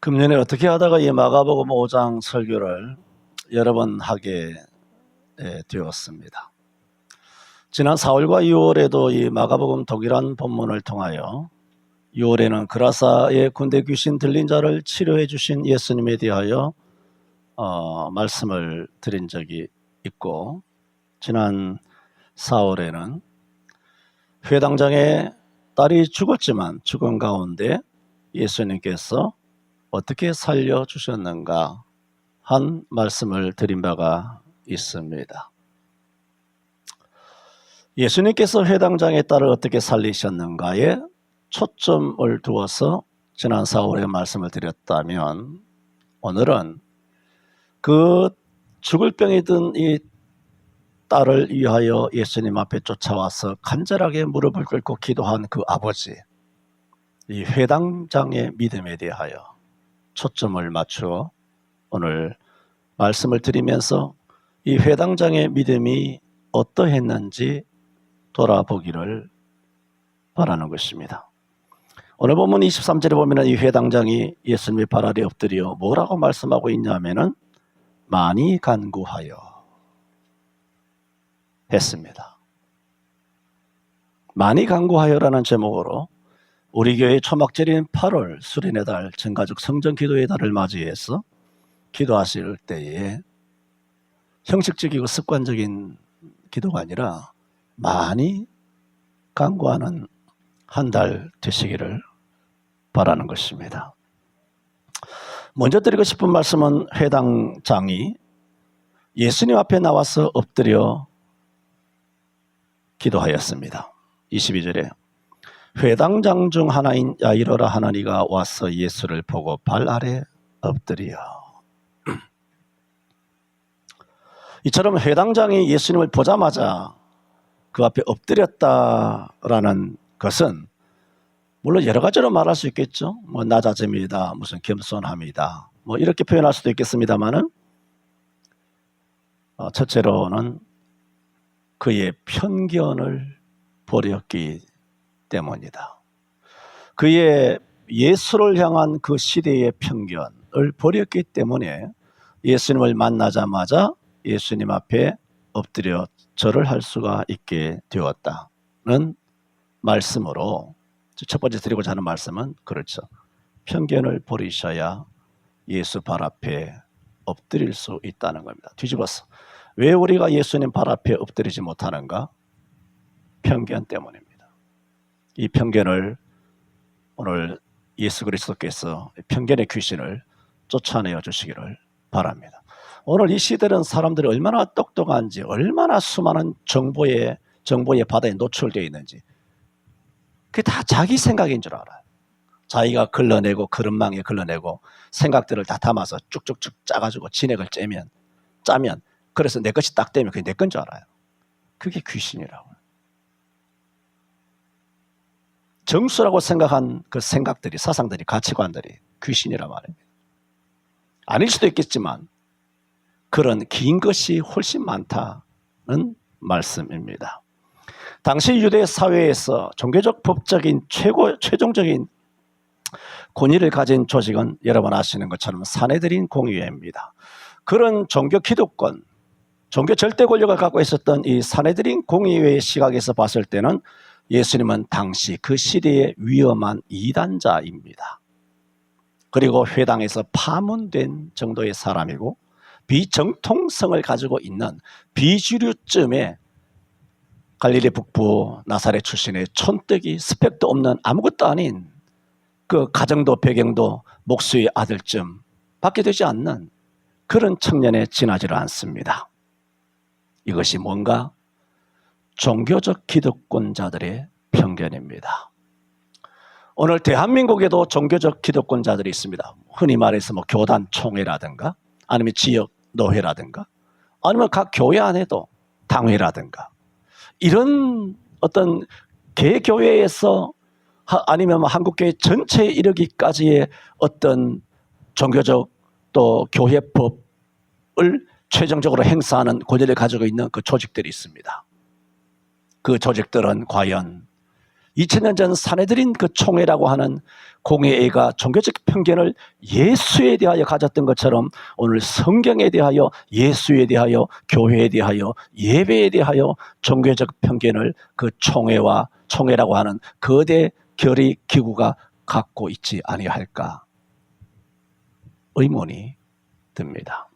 금년에 어떻게 하다가 이 마가복음 5장 설교를 여러 번 하게 되었습니다. 지난 4월과 6월에도 이 마가복음 동일한 본문을 통하여 6월에는 그라사의 군대 귀신 들린 자를 치료해 주신 예수님에 대하여 말씀을 드린 적이 있고, 지난 4월에는 회당장의 딸이 죽었지만 죽은 가운데 예수님께서 어떻게 살려주셨는가 한 말씀을 드린 바가 있습니다. 예수님께서 회당장의 딸을 어떻게 살리셨는가에 초점을 두어서 지난 4월에 말씀을 드렸다면, 오늘은 그 죽을 병이 든 이 딸을 위하여 예수님 앞에 쫓아와서 간절하게 무릎을 꿇고 기도한 그 아버지, 이 회당장의 믿음에 대하여 초점을 맞추어 오늘 말씀을 드리면서 이 회당장의 믿음이 어떠했는지 돌아보기를 바라는 것입니다. 오늘 본문 23절에 보면 이 회당장이 예수님의 발 아래 엎드려 뭐라고 말씀하고 있냐면은 많이 간구하여 했습니다. 많이 간구하여라는 제목으로 우리 교회 초막절인 8월 수련의 달, 전가족 성전 기도의 달을 맞이해서 기도하실 때에 형식적이고 습관적인 기도가 아니라 많이 간구하는 한 달 되시기를 바라는 것입니다. 먼저 드리고 싶은 말씀은 회당장이 예수님 앞에 나와서 엎드려 기도하였습니다. 22절에 회당장 중 하나인 야이로라 하나니가 와서 예수를 보고 발 아래 엎드려. 이처럼 회당장이 예수님을 보자마자 그 앞에 엎드렸다라는 것은 물론 여러 가지로 말할 수 있겠죠. 낮아짐이다, 무슨 겸손함이다, 이렇게 표현할 수도 있겠습니다만은 첫째로는 그의 편견을 버렸기 때문이다. 그의 예수를 향한 그 시대의 편견을 버렸기 때문에 예수님을 만나자마자 예수님 앞에 엎드려 절을 할 수가 있게 되었다는 말씀으로, 첫 번째 드리고자 하는 말씀은 그렇죠. 편견을 버리셔야 예수 발 앞에 엎드릴 수 있다는 겁니다. 뒤집어서 왜 우리가 예수님 발 앞에 엎드리지 못하는가? 편견 때문입니다. 이 편견을 오늘 예수 그리스도께서 편견의 귀신을 쫓아내어 주시기를 바랍니다. 오늘 이 시대는 사람들이 얼마나 똑똑한지, 얼마나 수많은 정보의 바다에 노출되어 있는지, 그게 다 자기 생각인 줄 알아요. 자기가 걸러내고 그릇망에 걸러내고 생각들을 다 담아서 쭉쭉쭉 짜가지고 진액을 짜면 그래서 내 것이 딱 되면 그게 내 건 줄 알아요. 그게 귀신이라고요. 정수라고 생각한 그 생각들이, 사상들이, 가치관들이 귀신이란 말입니다. 아닐 수도 있겠지만 그런 긴 것이 훨씬 많다는 말씀입니다. 당시 유대 사회에서 종교적 법적인 최종적인 권위를 가진 조직은 여러분 아시는 것처럼 산헤드린 공의회입니다. 그런 종교 기득권, 종교 절대 권력을 갖고 있었던 이 산헤드린 공의회의 시각에서 봤을 때는 예수님은 당시 그 시대의 위험한 이단자입니다. 그리고 회당에서 파문된 정도의 사람이고 비정통성을 가지고 있는 비주류쯤의 갈릴리 북부 나사렛 출신의 촌뜨기 스펙도 없는 아무것도 아닌 그 가정도 배경도 목수의 아들쯤 밖에 되지 않는 그런 청년에 지나지를 않습니다. 이것이 뭔가 종교적 기득권자들의 편견입니다. 오늘 대한민국에도 종교적 기득권자들이 있습니다. 흔히 말해서 교단 총회라든가 아니면 지역 노회라든가 아니면 각 교회 안에도 당회라든가 이런 어떤 개교회에서 아니면 한국교회 전체에 이르기까지의 어떤 종교적 또 교회법을 최종적으로 행사하는 권위를 가지고 있는 그 조직들이 있습니다. 그 조직들은 과연 2000년 전 사내들인 그 총회라고 하는 공회가 종교적 편견을 예수에 대하여 가졌던 것처럼 오늘 성경에 대하여, 예수에 대하여, 교회에 대하여, 예배에 대하여 종교적 편견을 그 총회라고 하는 거대 결의 기구가 갖고 있지 아니할까 의문이 듭니다.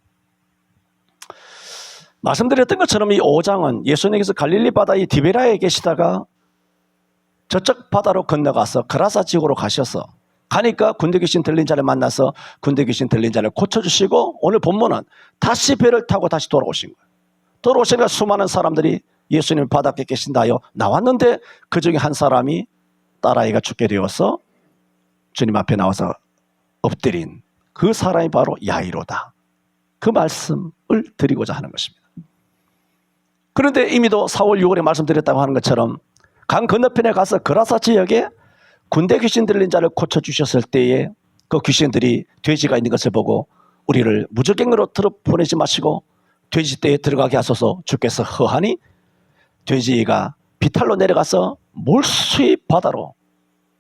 말씀드렸던 것처럼 이 5장은 예수님께서 갈릴리 바다의 디베라에 계시다가 저쪽 바다로 건너가서 그라사 지역으로 가니까 군대 귀신 들린 자를 만나서 군대 귀신 들린 자를 고쳐주시고, 오늘 본문은 다시 배를 타고 다시 돌아오신 거예요. 돌아오시니까 수많은 사람들이 예수님 바닷가에 계신다 하여 나왔는데 그 중에 한 사람이 딸아이가 죽게 되어서 주님 앞에 나와서 엎드린 그 사람이 바로 야이로다. 그 말씀을 드리고자 하는 것입니다. 그런데 이미도 4월 6월에 말씀드렸다고 하는 것처럼 강 건너편에 가서 그라사 지역에 군대 귀신 들린 자를 고쳐주셨을 때에 그 귀신들이 돼지가 있는 것을 보고 우리를 무적행으로 보내지 마시고 돼지떼에 들어가게 하소서 주께서 허하니 돼지가 비탈로 내려가서 몰수의 바다로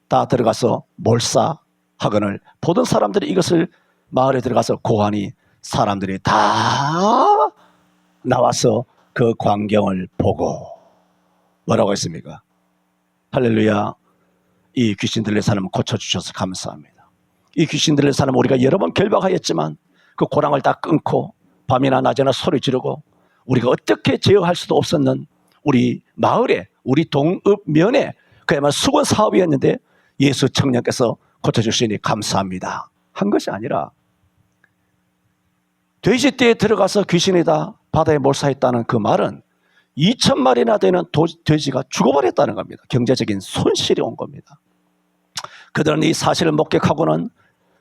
다 들어가서 몰사하거늘 보던 사람들이 이것을 마을에 들어가서 고하니 사람들이 다 나와서 그 광경을 보고 뭐라고 했습니까? 할렐루야, 이 귀신 들린 사람을 고쳐주셔서 감사합니다. 이 귀신 들린 사람은 우리가 여러 번 결박하였지만 그 고랑을 다 끊고 밤이나 낮이나 소리 지르고 우리가 어떻게 제어할 수도 없었는 우리 마을에, 우리 동읍면에 그야말로 수건 사업이었는데 예수 청년께서 고쳐주시니 감사합니다 한 것이 아니라, 돼지떼에 들어가서 귀신이 다 바다에 몰사했다는 그 말은 2000마리나 되는 돼지가 죽어버렸다는 겁니다. 경제적인 손실이 온 겁니다. 그들은 이 사실을 목격하고는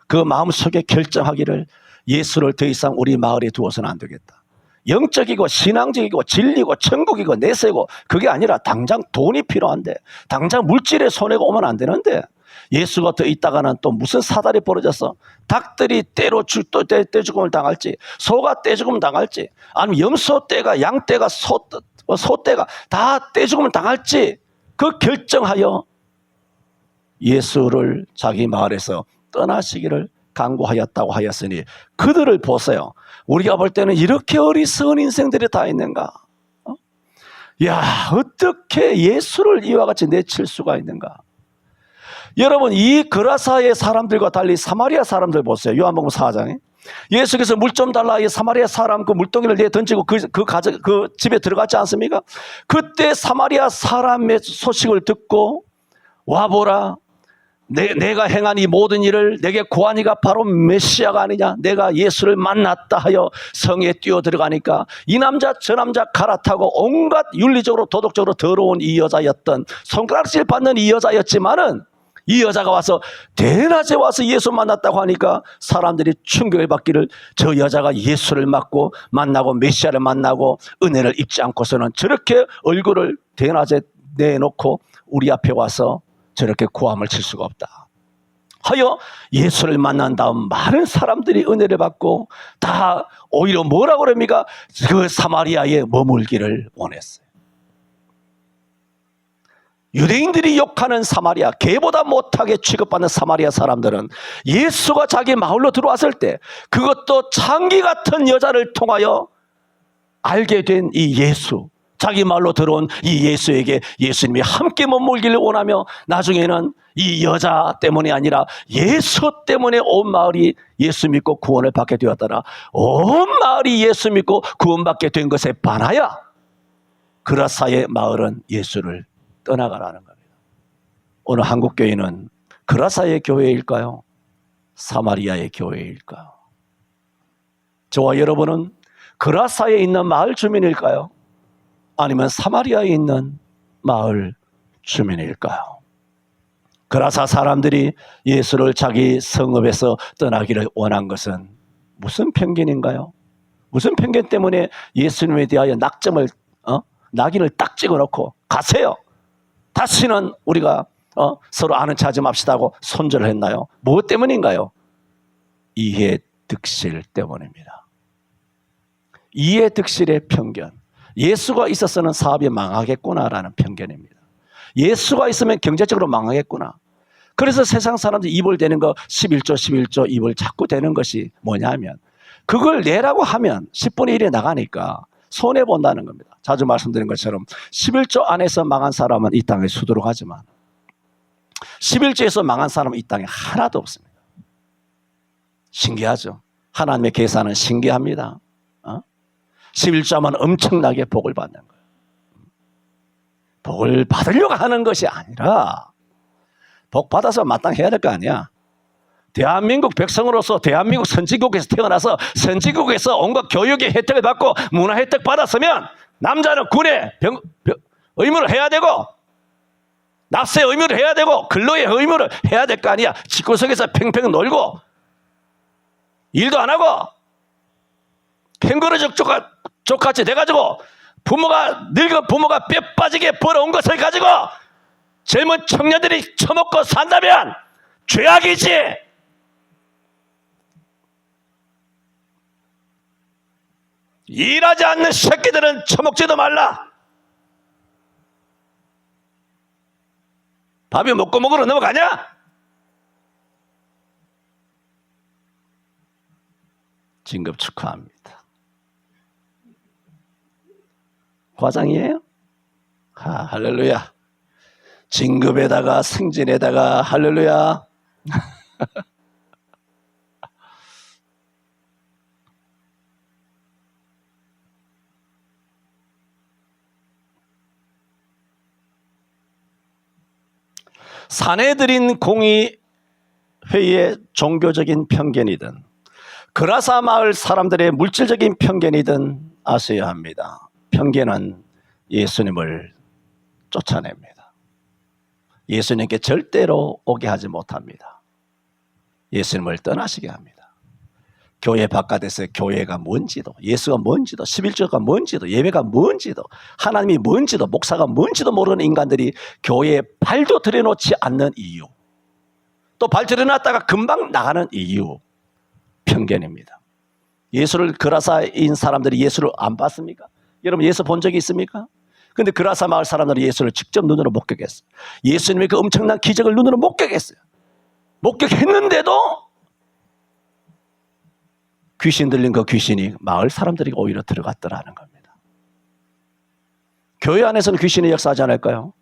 그 마음속에 결정하기를 예수를 더 이상 우리 마을에 두어서는 안 되겠다. 영적이고 신앙적이고 진리고 천국이고 내세고 그게 아니라 당장 돈이 필요한데, 당장 물질의 손해가 오면 안 되는데 예수가 더 있다가는 또 무슨 사달이 벌어져서 닭들이 떼죽음을 당할지, 소가 떼죽음을 당할지, 아니면 염소떼가 양떼가 소떼가 다 떼죽음을 당할지 그 결정하여 예수를 자기 마을에서 떠나시기를 강구하였다고 하였으니 그들을 보세요. 우리가 볼 때는 이렇게 어리석은 인생들이 다 있는가? 야, 어떻게 예수를 이와 같이 내칠 수가 있는가? 여러분, 이 그라사의 사람들과 달리 사마리아 사람들 보세요. 요한복음 4장에 예수께서 물 좀 달라 이 사마리아 사람 그 물동이를 내어 던지고 그 집에 들어갔지 않습니까? 그때 사마리아 사람의 소식을 듣고 와보라, 내가 행한 이 모든 일을 내게 고한 이가 바로 메시아가 아니냐, 내가 예수를 만났다 하여 성에 뛰어 들어가니까 이 남자 저 남자 갈아타고 온갖 윤리적으로 도덕적으로 더러운 이 여자였던, 손가락질 받는 이 여자였지만은 이 여자가 와서 대낮에 와서 예수 만났다고 하니까 사람들이 충격을 받기를, 저 여자가 예수를 만나고 메시아를 만나고 은혜를 입지 않고서는 저렇게 얼굴을 대낮에 내놓고 우리 앞에 와서 저렇게 고함을 칠 수가 없다 하여 예수를 만난 다음 많은 사람들이 은혜를 받고 다 오히려 뭐라고 그럽니까? 그 사마리아에 머물기를 원했어요. 유대인들이 욕하는 사마리아, 개보다 못하게 취급받는 사마리아 사람들은 예수가 자기 마을로 들어왔을 때 그것도 창기 같은 여자를 통하여 알게 된 이 예수, 자기 마을로 들어온 이 예수에게 예수님이 함께 머물기를 원하며 나중에는 이 여자 때문이 아니라 예수 때문에 온 마을이 예수 믿고 구원을 받게 되었더라. 온 마을이 예수 믿고 구원받게 된 것에 반하여 그라사의 마을은 예수를 떠나가라는 겁니다. 오늘 한국교회는 그라사의 교회일까요? 사마리아의 교회일까요? 저와 여러분은 그라사에 있는 마을 주민일까요? 아니면 사마리아에 있는 마을 주민일까요? 그라사 사람들이 예수를 자기 성읍에서 떠나기를 원한 것은 무슨 편견인가요? 무슨 편견 때문에 예수님에 대하여 낙인을 딱 찍어놓고 가세요, 다시는 우리가 서로 아는 체 하지 맙시다 하고 손절을 했나요? 무엇 때문인가요? 이해 득실 때문입니다. 이해 득실의 편견. 예수가 있어서는 사업이 망하겠구나라는 편견입니다. 예수가 있으면 경제적으로 망하겠구나. 그래서 세상 사람들이 입을 대는 거 11조 입을 자꾸 대는 것이 뭐냐면 그걸 내라고 하면 10분의 1이 나가니까 손해본다는 겁니다. 자주 말씀드린 것처럼 11조 안에서 망한 사람은 이 땅에 수두룩하지만 11조에서 망한 사람은 이 땅에 하나도 없습니다. 신기하죠? 하나님의 계산은 신기합니다. 11조하면 엄청나게 복을 받는 거예요. 복을 받으려고 하는 것이 아니라 복 받아서 마땅해야 될 거 아니야. 대한민국 백성으로서 대한민국 선진국에서 태어나서 선진국에서 온갖 교육의 혜택을 받고 문화 혜택 받았으면 남자는 군에 의무를 해야 되고 납세 의무를 해야 되고 근로의 의무를 해야 될 거 아니야. 집구석에서 팽팽 놀고 일도 안 하고 캥거루족 족같이 돼가지고 늙은 부모가 뼈 빠지게 벌어온 것을 가지고 젊은 청년들이 처먹고 산다면 죄악이지. 일하지 않는 새끼들은 처먹지도 말라. 밥이 먹고 먹으러 넘어가냐? 진급 축하합니다. 과장이에요? 할렐루야. 진급에다가 승진에다가 할렐루야. 사내들인 공의회의 종교적인 편견이든 그라사 마을 사람들의 물질적인 편견이든 아셔야 합니다. 편견은 예수님을 쫓아냅니다. 예수님께 절대로 오게 하지 못합니다. 예수님을 떠나시게 합니다. 교회 바깥에서 교회가 뭔지도, 예수가 뭔지도, 11조가 뭔지도, 예배가 뭔지도, 하나님이 뭔지도, 목사가 뭔지도 모르는 인간들이 교회에 발도 들여놓지 않는 이유, 또 발 들여놨다가 금방 나가는 이유, 편견입니다. 예수를 그라사인 사람들이 예수를 안 봤습니까? 여러분 예수 본 적이 있습니까? 그런데 그라사 마을 사람들이 예수를 직접 눈으로 목격했어요. 예수님의 그 엄청난 기적을 눈으로 목격했어요. 목격했는데도 귀신 들린 그 귀신이 마을 사람들이 오히려 들어갔더라는 겁니다. 교회 안에서는 귀신이 역사하지 않을까요?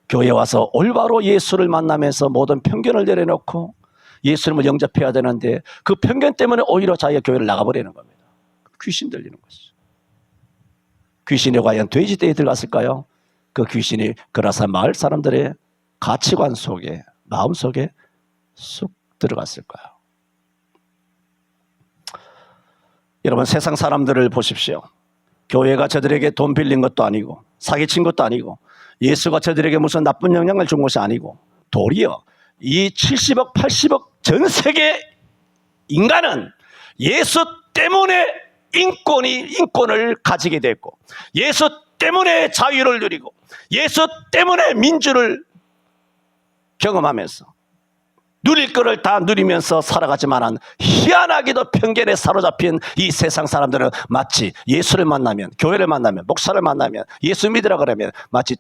교회에 와서 올바로 예수를 만나면서 모든 편견을 내려놓고 예수님을 영접해야 되는데 그 편견 때문에 오히려 자기가 교회를 나가버리는 겁니다. 귀신 들리는 것이죠. 귀신이 과연 돼지떼에 들어갔을까요? 그 귀신이 그라사 마을 사람들의 가치관 속에, 마음 속에 쑥 들어갔을까요? 여러분 세상 사람들을 보십시오. 교회가 저들에게 돈 빌린 것도 아니고 사기친 것도 아니고 예수가 저들에게 무슨 나쁜 영향을 준 것이 아니고 도리어 이 70억 80억 전 세계 인간은 예수 때문에 인권을 가지게 됐고 예수 때문에 자유를 누리고 예수 때문에 민주를 경험하면서 누릴 거를 다 누리면서 살아가지만은 희한하게도 편견에 사로잡힌 이 세상 사람들은 마치 예수를 만나면, 교회를 만나면, 목사를 만나면, 예수 믿으라 그러면 마치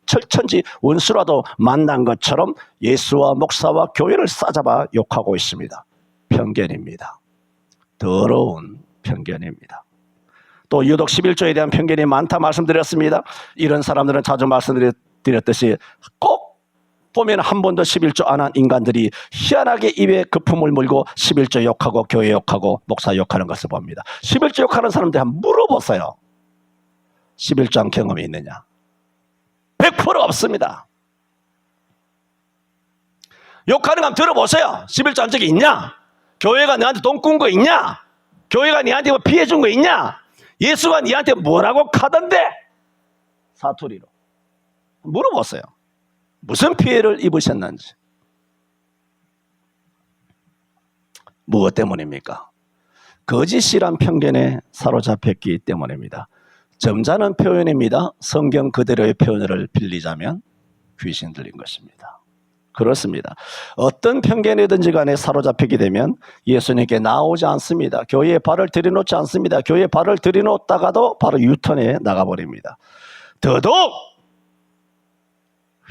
철천지 원수라도 만난 것처럼 예수와 목사와 교회를 싸잡아 욕하고 있습니다. 편견입니다. 더러운 편견입니다. 또 유독 11조에 대한 편견이 많다 말씀드렸습니다. 이런 사람들은 자주 말씀드렸듯이 꼭 보면 한 번도 11조 안 한 인간들이 희한하게 입에 거품을 물고 11조 욕하고 교회 욕하고 목사 욕하는 것을 봅니다. 11조 욕하는 사람들 한번 물어보세요. 11조 한 경험이 있느냐? 100% 없습니다. 욕하는 거 한번 들어보세요. 11조 한 적이 있냐? 교회가 너한테 돈 꾼 거 있냐? 교회가 너한테 뭐 피해 준 거 있냐? 예수가 너한테 뭐라고 하던데? 사투리로 물어보세요. 무슨 피해를 입으셨는지. 무엇 때문입니까? 거짓이란 편견에 사로잡혔기 때문입니다. 점잖은 표현입니다. 성경 그대로의 표현을 빌리자면 귀신 들린 것입니다. 그렇습니다. 어떤 편견이든지 간에 사로잡히게 되면 예수님께 나오지 않습니다. 교회에 발을 들여놓지 않습니다. 교회에 발을 들여놓다가도 바로 유턴해 나가버립니다. 더더욱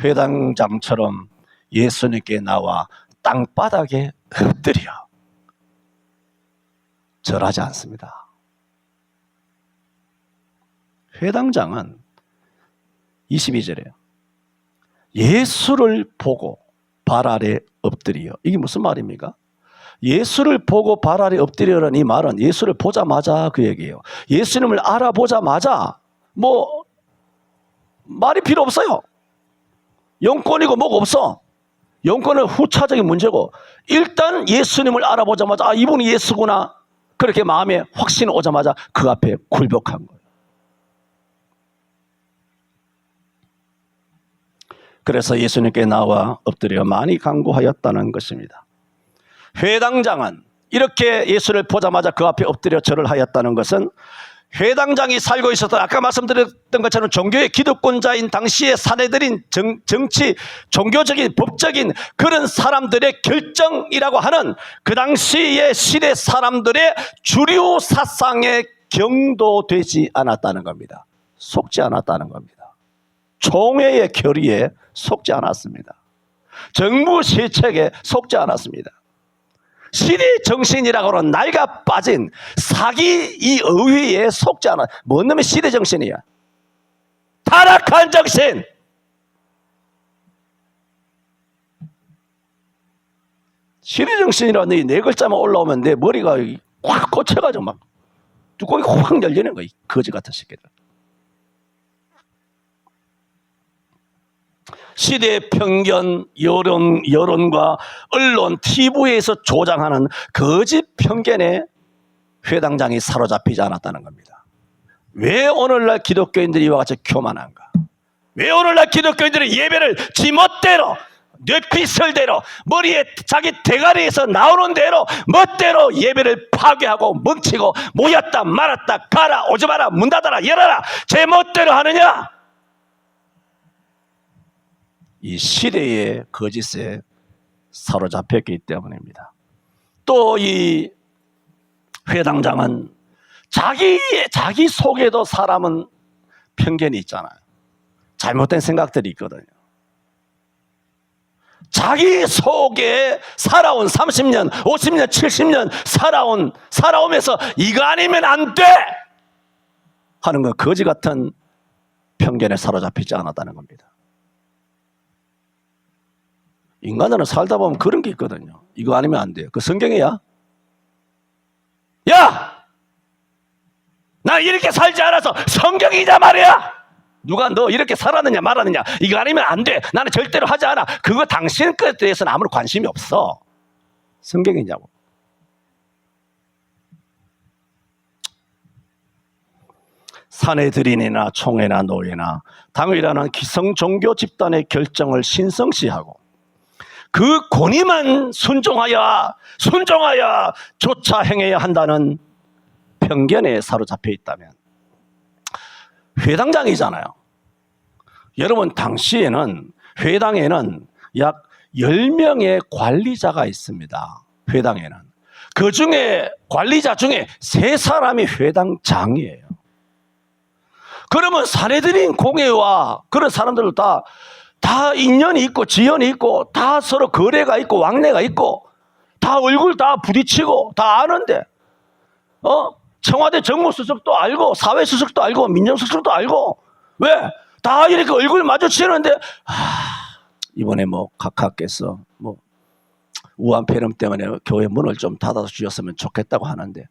회당장처럼 예수님께 나와 땅바닥에 엎드려 절하지 않습니다. 회당장은 22절에요. 예수를 보고 발 아래 엎드려. 이게 무슨 말입니까? 예수를 보고 발 아래 엎드려라는 이 말은 예수를 보자마자 그 얘기예요. 예수님을 알아보자마자 뭐 말이 필요 없어요. 영권이고 뭐가 없어. 영권은 후차적인 문제고 일단 예수님을 알아보자마자 아 이분이 예수구나. 그렇게 마음에 확신이 오자마자 그 앞에 굴복한 거예요. 그래서 예수님께 나와 엎드려 많이 간구하였다는 것입니다. 회당장은 이렇게 예수를 보자마자 그 앞에 엎드려 절을 하였다는 것은 회당장이 살고 있었던 아까 말씀드렸던 것처럼 종교의 기득권자인 당시의 사내들인 정치, 종교적인, 법적인 그런 사람들의 결정이라고 하는 그 당시의 시대 사람들의 주류 사상에 경도되지 않았다는 겁니다. 속지 않았다는 겁니다. 총회의 결의에 속지 않았습니다. 정부 실책에 속지 않았습니다. 시대 정신이라고 하는 낡아 빠진 사기 이 의회에 속지 않아. 뭔 놈의 시대 정신이야? 타락한 정신. 시대 정신이라는 이 네 글자만 올라오면 내 머리가 확 꽂혀가지고 막 뚜껑이 확 열리는 거야. 거지 같은 새끼들. 시대의 편견, 여론과 언론, TV에서 조장하는 거짓 편견에 회당장이 사로잡히지 않았다는 겁니다. 왜 오늘날 기독교인들이 이와 같이 교만한가? 왜 오늘날 기독교인들이 예배를 지멋대로, 뇌피설대로, 머리에 자기 대가리에서 나오는 대로 멋대로 예배를 파괴하고 멈추고 모였다 말았다 가라 오지 마라 문 닫아라 열어라 제 멋대로 하느냐? 이 시대의 거짓에 사로잡혔기 때문입니다. 또 이 회당장은 자기 속에도 사람은 편견이 있잖아요. 잘못된 생각들이 있거든요. 자기 속에 살아온 30년, 50년, 70년 살아오면서 이거 아니면 안 돼! 하는 건 거지 같은 편견에 사로잡히지 않았다는 겁니다. 인간들은 살다 보면 그런 게 있거든요. 이거 아니면 안 돼요. 그 성경이야. 야! 나 이렇게 살지 않아서 성경이자 말이야! 누가 너 이렇게 살았느냐 말았느냐 이거 아니면 안 돼. 나는 절대로 하지 않아. 그거 당신 것에 대해서는 아무런 관심이 없어. 성경이냐고. 사내들인이나 총회나 노예나 당이라는 기성 종교 집단의 결정을 신성시하고 그 권위만 순종하여 조차 행해야 한다는 편견에 사로잡혀 있다면 회당장이잖아요. 여러분 당시에는 회당에는 약 10명의 관리자가 있습니다. 회당에는. 그 중에 관리자 중에 3사람이 회당장이에요. 그러면 사내들인 공회와 그런 사람들도 다 인연이 있고 지연이 있고 다 서로 거래가 있고 왕래가 있고 다 얼굴 다 부딪히고 다 아는데 청와대 정무수석도 알고 사회수석도 알고 민정수석도 알고 왜? 다 이렇게 얼굴 마주치는데 이번에 뭐 각하께서 뭐 우한폐렴 때문에 교회 문을 좀 닫아 주셨으면 좋겠다고 하는데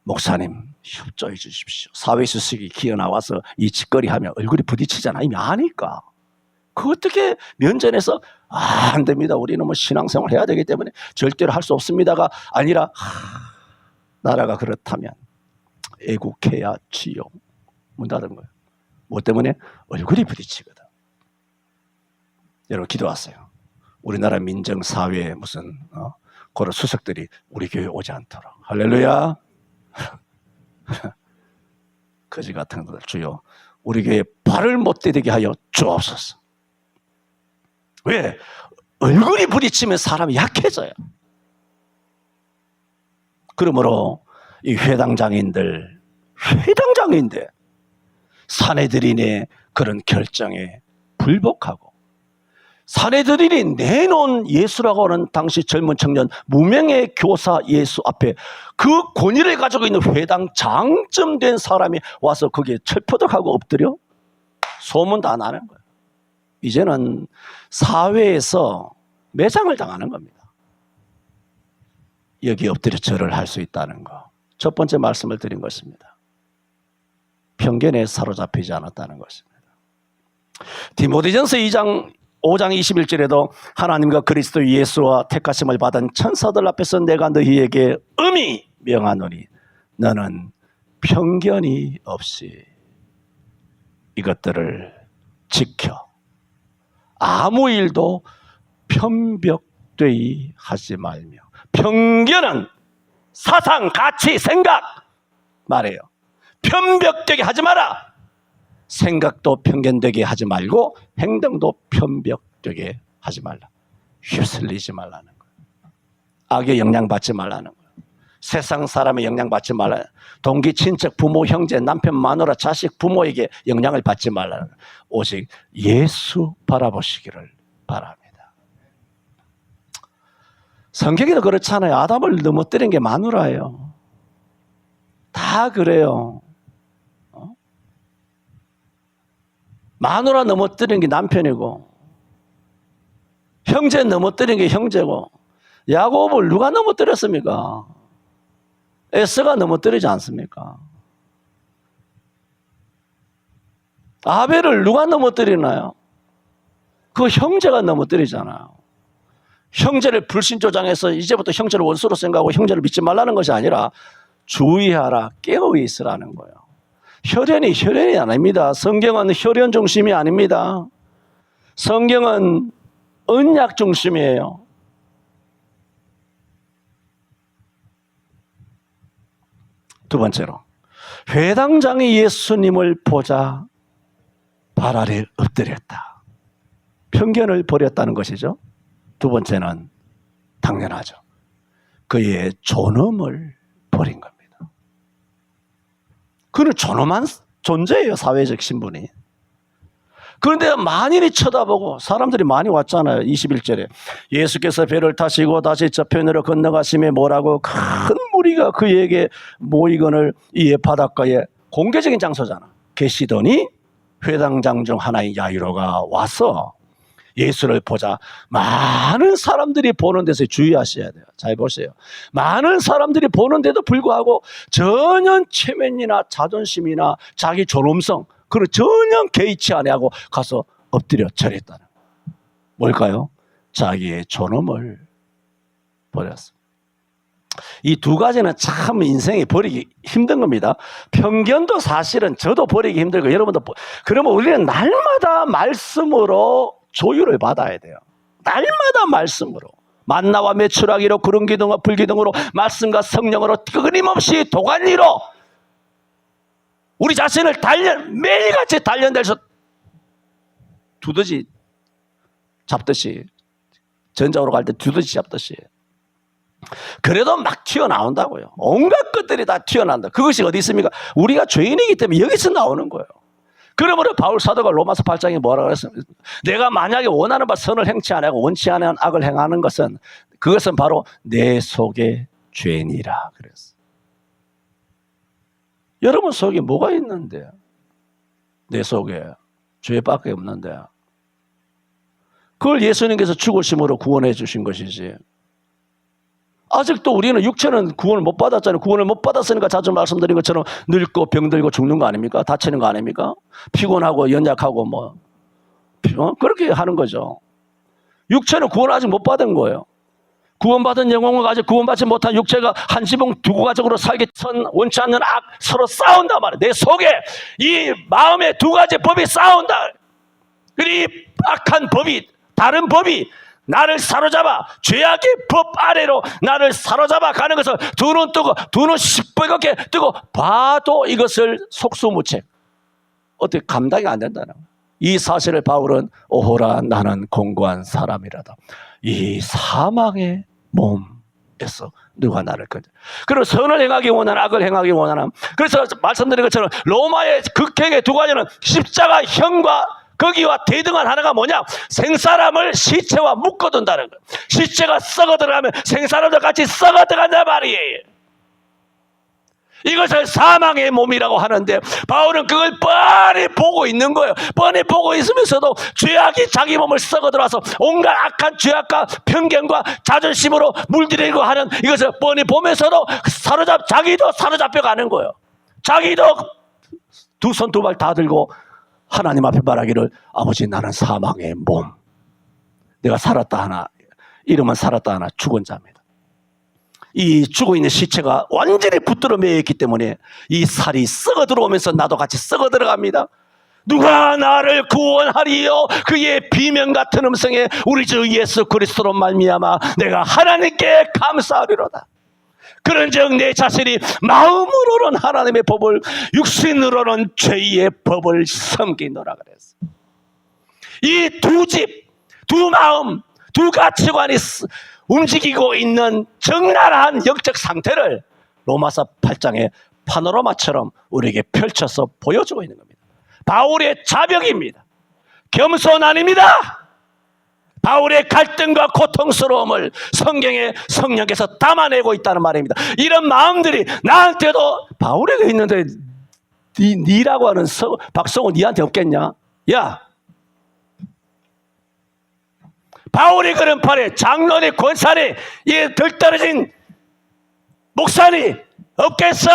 목사님 협조해 주십시오. 사회수석이 기어 나와서 이 짓거리 하면 얼굴이 부딪히잖아. 이미 아니까. 그 어떻게 면전에서 안 됩니다. 우리는 뭐 신앙생활 해야 되기 때문에 절대로 할 수 없습니다가 아니라 나라가 그렇다면 애국해야 지요. 문 닫은 거예요. 뭐 때문에? 얼굴이 부딪히거든. 여러분 기도하세요. 우리나라 민정사회에 무슨 그런 수석들이 우리 교회 오지 않도록. 할렐루야. 거지 같은 것들 주여 우리 교회에 발을 못 디디게 하여 주옵소서. 왜? 얼굴이 부딪히면 사람이 약해져요. 그러므로 이 회당장인데 사내들인의 그런 결정에 불복하고 사내들이 내놓은 예수라고 하는 당시 젊은 청년 무명의 교사 예수 앞에 그 권위를 가지고 있는 회당 장점된 사람이 와서 거기에 철퍼덕하고 엎드려 소문 다 나는 거예요. 이제는 사회에서 매장을 당하는 겁니다. 여기 엎드려 절을 할 수 있다는 거. 첫 번째 말씀을 드린 것입니다. 편견에 사로잡히지 않았다는 것입니다. 디모데전서 5장 21절에도 하나님과 그리스도 예수와 택하심을 받은 천사들 앞에서 내가 너희에게 엄히 명하노니 너는 편견이 없이 이것들을 지켜 아무 일도 편벽되이 하지 말며. 편견은 사상, 가치, 생각 말해요. 편벽되게 하지 마라. 생각도 편견되게 하지 말고 행동도 편벽되게 하지 말라. 휩쓸리지 말라는 거예요. 악에 영향받지 말라는 거예요. 세상 사람의 영향받지 말라. 동기, 친척, 부모, 형제, 남편, 마누라, 자식, 부모에게 영향을 받지 말라는 거예요. 오직 예수 바라보시기를 바랍니다. 성경에도 그렇잖아요. 아담을 넘어뜨린 게 마누라예요. 다 그래요. 마누라 넘어뜨린 게 남편이고 형제 넘어뜨린 게 형제고 야곱을 누가 넘어뜨렸습니까? 에서가 넘어뜨리지 않습니까? 아벨을 누가 넘어뜨리나요? 그 형제가 넘어뜨리잖아요. 형제를 불신조장해서 이제부터 형제를 원수로 생각하고 형제를 믿지 말라는 것이 아니라 주의하라, 깨어 있으라는 거예요. 혈연이 아닙니다. 성경은 혈연 중심이 아닙니다. 성경은 언약 중심이에요. 두 번째로 회당장이 예수님을 보자 발 아래 엎드렸다. 편견을 버렸다는 것이죠. 두 번째는 당연하죠. 그의 존엄을 버린 겁니다. 그는 존엄한 존재예요. 사회적 신분이. 그런데 만인이 쳐다보고 사람들이 많이 왔잖아요. 21절에 예수께서 배를 타시고 다시 저편으로 건너가심에 뭐라고 큰 무리가 그에게 모이거늘 이에 바닷가에 공개적인 장소잖아. 계시더니 회당장 중 하나인 야이로가 와서 예수를 보자. 많은 사람들이 보는 데서 주의하셔야 돼요. 잘 보세요. 많은 사람들이 보는데도 불구하고 전혀 체면이나 자존심이나 자기 존엄성 그걸 전혀 개의치 아니하고 가서 엎드려 절했다는 거예요. 뭘까요? 자기의 존엄을 버렸습니다. 이 두 가지는 참 인생에 버리기 힘든 겁니다. 편견도 사실은 저도 버리기 힘들고 여러분도 그러면 우리는 날마다 말씀으로 조율을 받아야 돼요. 날마다 말씀으로 만나와 메추라기로 구름기둥과 불기둥으로 말씀과 성령으로 끊임없이 도가니로 우리 자신을 매일같이 단련돼서 두더지 잡듯이 전장으로 갈 때 두더지 잡듯이 그래도 막 튀어나온다고요. 온갖 것들이 다 튀어나온다. 그것이 어디 있습니까? 우리가 죄인이기 때문에 여기서 나오는 거예요. 그러므로 바울 사도가 로마서 8장에 뭐라고 그랬습니까? 내가 만약에 원하는 바 선을 행치 아니하고 원치 않은 악을 행하는 것은 그것은 바로 내 속에 죄니라 그랬어요. 여러분 속에 뭐가 있는데? 내 속에 죄밖에 없는데 그걸 예수님께서 죽으심으로 구원해 주신 것이지. 아직도 우리는 육체는 구원을 못 받았잖아요. 구원을 못 받았으니까 자주 말씀드린 것처럼 늙고 병들고 죽는 거 아닙니까? 다치는 거 아닙니까? 피곤하고 연약하고 그렇게 하는 거죠. 육체는 구원을 아직 못 받은 거예요. 구원받은 영혼과 아직 구원받지 못한 육체가 한 지붕 두 가족으로 살기 전 원치 않는 악 서로 싸운단 말이에요. 내 속에 이 마음의 두 가지 법이 싸운다. 이 악한 법이 다른 법이 나를 사로잡아 죄악의 법 아래로 나를 사로잡아 가는 것을 두 눈 뜨고 두 눈 시뻘겋게 뜨고 봐도 이것을 속수무책 어떻게 감당이 안 된다는 거예요. 이 사실을 바울은 오호라 나는 공고한 사람이라다. 이 사망의 몸에서 누가 나를 건져. 그리고 선을 행하기 원하는 악을 행하기 원하는. 그래서 말씀드린 것처럼 로마의 극행의 두 가지는 십자가형과 거기와 대등한 하나가 뭐냐? 생사람을 시체와 묶어둔다는 거예요. 시체가 썩어 들어가면 생사람도 같이 썩어 들어간단 말이에요. 이것을 사망의 몸이라고 하는데 바울은 그걸 뻔히 보고 있는 거예요. 뻔히 보고 있으면서도 죄악이 자기 몸을 썩어 들어와서 온갖 악한 죄악과 편견과 자존심으로 물들이고 하는 이것을 뻔히 보면서도 자기도 사로잡혀 가는 거예요. 자기도 두 손 두 발 다 들고 하나님 앞에 말하기를, 아버지, 나는 사망의 몸, 내가 살았다 하나, 이름은 살았다 하나 죽은 자입니다. 이 죽어있는 시체가 완전히 붙들어 매여 있기 때문에 이 살이 썩어 들어오면서 나도 같이 썩어 들어갑니다. 누가 나를 구원하리요? 그의 비명 같은 음성에 우리 주 예수 그리스도로 말미암아 내가 하나님께 감사하리로다. 그런즉 내 자신이 마음으로는 하나님의 법을, 육신으로는 죄의 법을 섬기노라 그랬어. 이 두 집, 두 마음, 두 가치관이 움직이고 있는 적나라한 영적 상태를 로마서 8장의 파노라마처럼 우리에게 펼쳐서 보여주고 있는 겁니다. 바울의 자벽입니다. 겸손 아닙니다. 바울의 갈등과 고통스러움을 성경의 성령께서 담아내고 있다는 말입니다. 이런 마음들이 나한테도 바울에게 있는데 니라고 하는 박성호 니한테 없겠냐? 야, 바울이 그런 팔에 장로니 권사니 이 덜 떨어진 목사니 없겠어?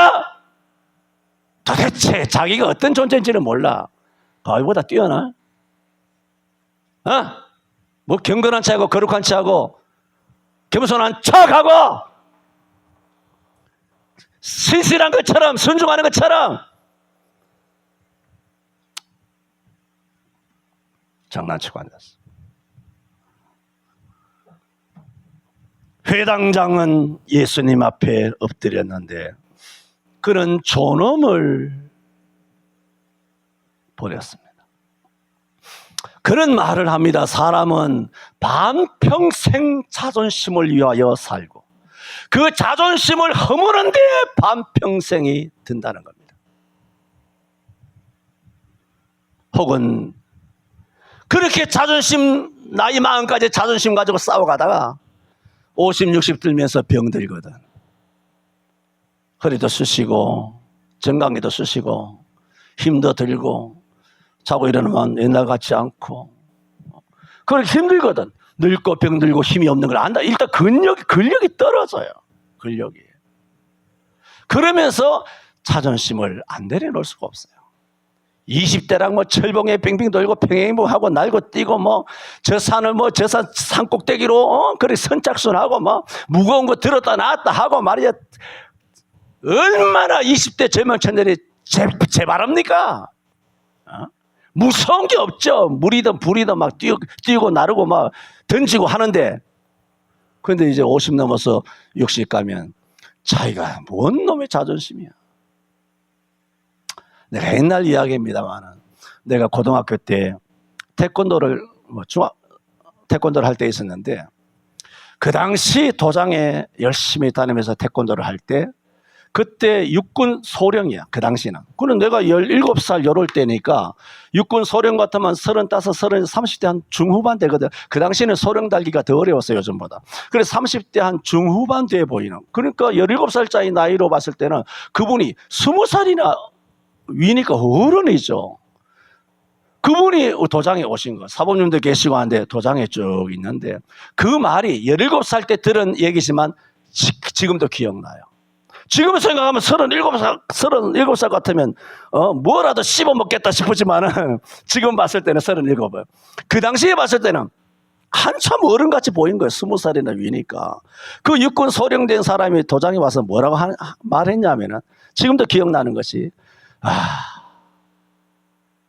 도대체 자기가 어떤 존재인지는 몰라. 바울보다 뛰어나? 뭐 경건한 척하고 거룩한 척하고 겸손한 척하고 신실한 것처럼 순종하는 것처럼 장난치고 앉았어. 회당장은 예수님 앞에 엎드렸는데 그는 존엄을 버렸습니다. 그런 말을 합니다. 사람은 반평생 자존심을 위하여 살고 그 자존심을 허무는데 반평생이 든다는 겁니다. 혹은 그렇게 나이 마흔까지 자존심 가지고 싸워가다가 50, 60 들면서 병들거든. 허리도 쑤시고 정강이도 쑤시고 힘도 들고 자고 일어나면 옛날 같지 않고 그렇게 힘들거든. 늙고 병들고 힘이 없는 걸 안다. 일단 근력이 떨어져요. 근력이. 그러면서 자존심을 안 내려놓을 수가 없어요. 20대랑 뭐 철봉에 빙빙 돌고 평행하고 날고 뛰고 뭐 저 산을 뭐 저 산 꼭대기로 그렇게 선착순하고 뭐 무거운 거 들었다 놨다 하고 말이야. 얼마나 20대 젊은 천들이 재발합니까? 무서운 게 없죠. 물이든 불이든 막 뛰고 나르고 막 던지고 하는데 그런데 이제 50 넘어서 60 가면 자기가 뭔 놈의 자존심이야. 내가 옛날 이야기입니다만 내가 고등학교 때 태권도를 할 때 있었는데 그 당시 도장에 열심히 다니면서 태권도를 할 때 그때 육군 소령이야. 그 당시는. 그는 내가 17살 요럴 때니까 육군 소령 같으면 35, 30대 한 중후반 되거든. 그 당시는 소령 달기가 더 어려웠어요. 요즘보다. 그래서 30대 한 중후반 돼 보이는. 그러니까 17살짜리 나이로 봤을 때는 그분이 20살이나 위니까 어른이죠. 그분이 도장에 오신 거. 사범님도 계시고 한데 도장에 쭉 있는데 그 말이 17살 때 들은 얘기지만 지금도 기억나요. 지금 생각하면 37살 같으면 뭐라도 씹어먹겠다 싶었지만은 지금 봤을 때는 37이에요. 그 당시에 봤을 때는 한참 어른같이 보인 거예요. 20살이나 위니까. 그 육군 소령된 사람이 도장에 와서 뭐라고 말했냐면은 지금도 기억나는 것이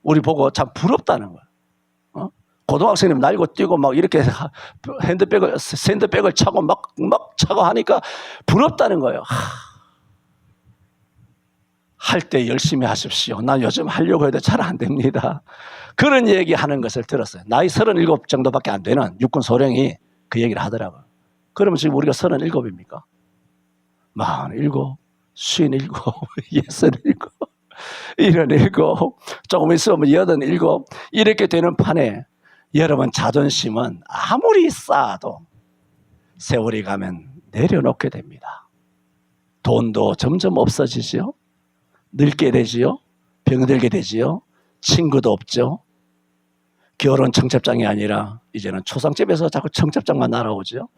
우리 보고 참 부럽다는 거야. 고등학생이면 날고 뛰고 막 이렇게 샌드백을 차고 막 차고 하니까 부럽다는 거예요. 할 때 열심히 하십시오. 나 요즘 하려고 해도 잘 안 됩니다. 그런 얘기 하는 것을 들었어요. 나이 37 정도밖에 안 되는 육군 소령이 그 얘기를 하더라고요. 그러면 지금 우리가 37입니까? 47, 57, 67. 77, 조금 있으면 87 이렇게 되는 판에 여러분 자존심은 아무리 쌓아도 세월이 가면 내려놓게 됩니다. 돈도 점점 없어지지요. 늙게 되지요. 병들게 되지요. 친구도 없죠. 결혼 청첩장이 아니라 이제는 초상집에서 자꾸 청첩장만 날아오죠.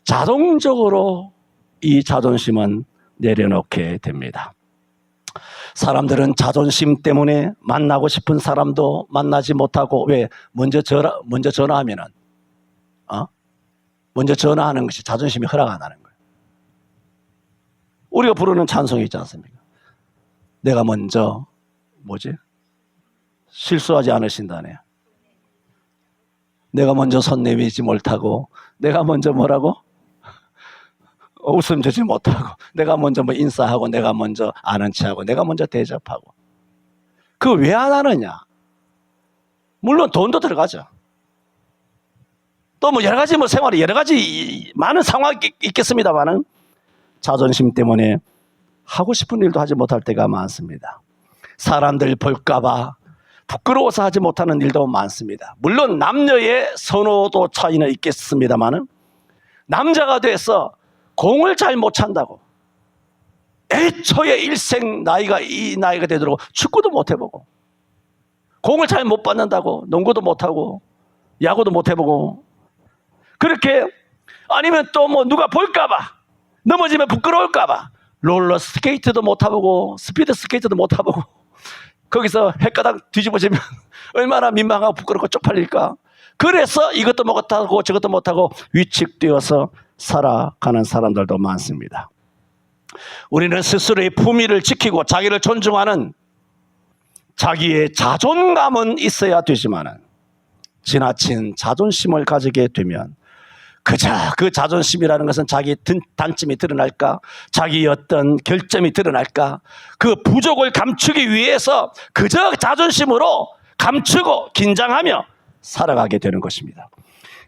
자동적으로 이 자존심은 내려놓게 됩니다. 사람들은 자존심 때문에 만나고 싶은 사람도 만나지 못하고, 왜? 먼저 전화하면은, 먼저 전화하는 것이 자존심이 허락 안 하는 거예요. 우리가 부르는 찬송이 있지 않습니까? 내가 먼저, 실수하지 않으신다네. 내가 먼저 손 내밀지 못하고, 내가 먼저 뭐라고? 웃음 주지 못하고, 내가 먼저 인사하고, 내가 먼저 아는 체하고, 내가 먼저 대접하고. 그거 왜 안 하느냐? 물론 돈도 들어가죠. 또 여러 가지 생활에 여러 가지 많은 상황이 있겠습니다만은 자존심 때문에 하고 싶은 일도 하지 못할 때가 많습니다. 사람들 볼까봐 부끄러워서 하지 못하는 일도 많습니다. 물론 남녀의 선호도 차이는 있겠습니다만은 남자가 돼서 공을 잘 못 찬다고 애초에 일생 나이가 이 나이가 되도록 축구도 못 해보고 공을 잘 못 받는다고 농구도 못하고 야구도 못 해보고, 그렇게 아니면 또 누가 볼까봐 넘어지면 부끄러울까봐 롤러 스케이트도 못 타보고 스피드 스케이트도 못 타보고 거기서 헷가닥 뒤집어지면 얼마나 민망하고 부끄럽고 쪽팔릴까. 그래서 이것도 못하고 저것도 못하고 위축되어서 살아가는 사람들도 많습니다. 우리는 스스로의 품위를 지키고 자기를 존중하는 자기의 자존감은 있어야 되지만 지나친 자존심을 가지게 되면 그저 그 자존심이라는 것은 자기 단점이 드러날까, 자기 어떤 결점이 드러날까, 그 부족을 감추기 위해서 그저 자존심으로 감추고 긴장하며 살아가게 되는 것입니다.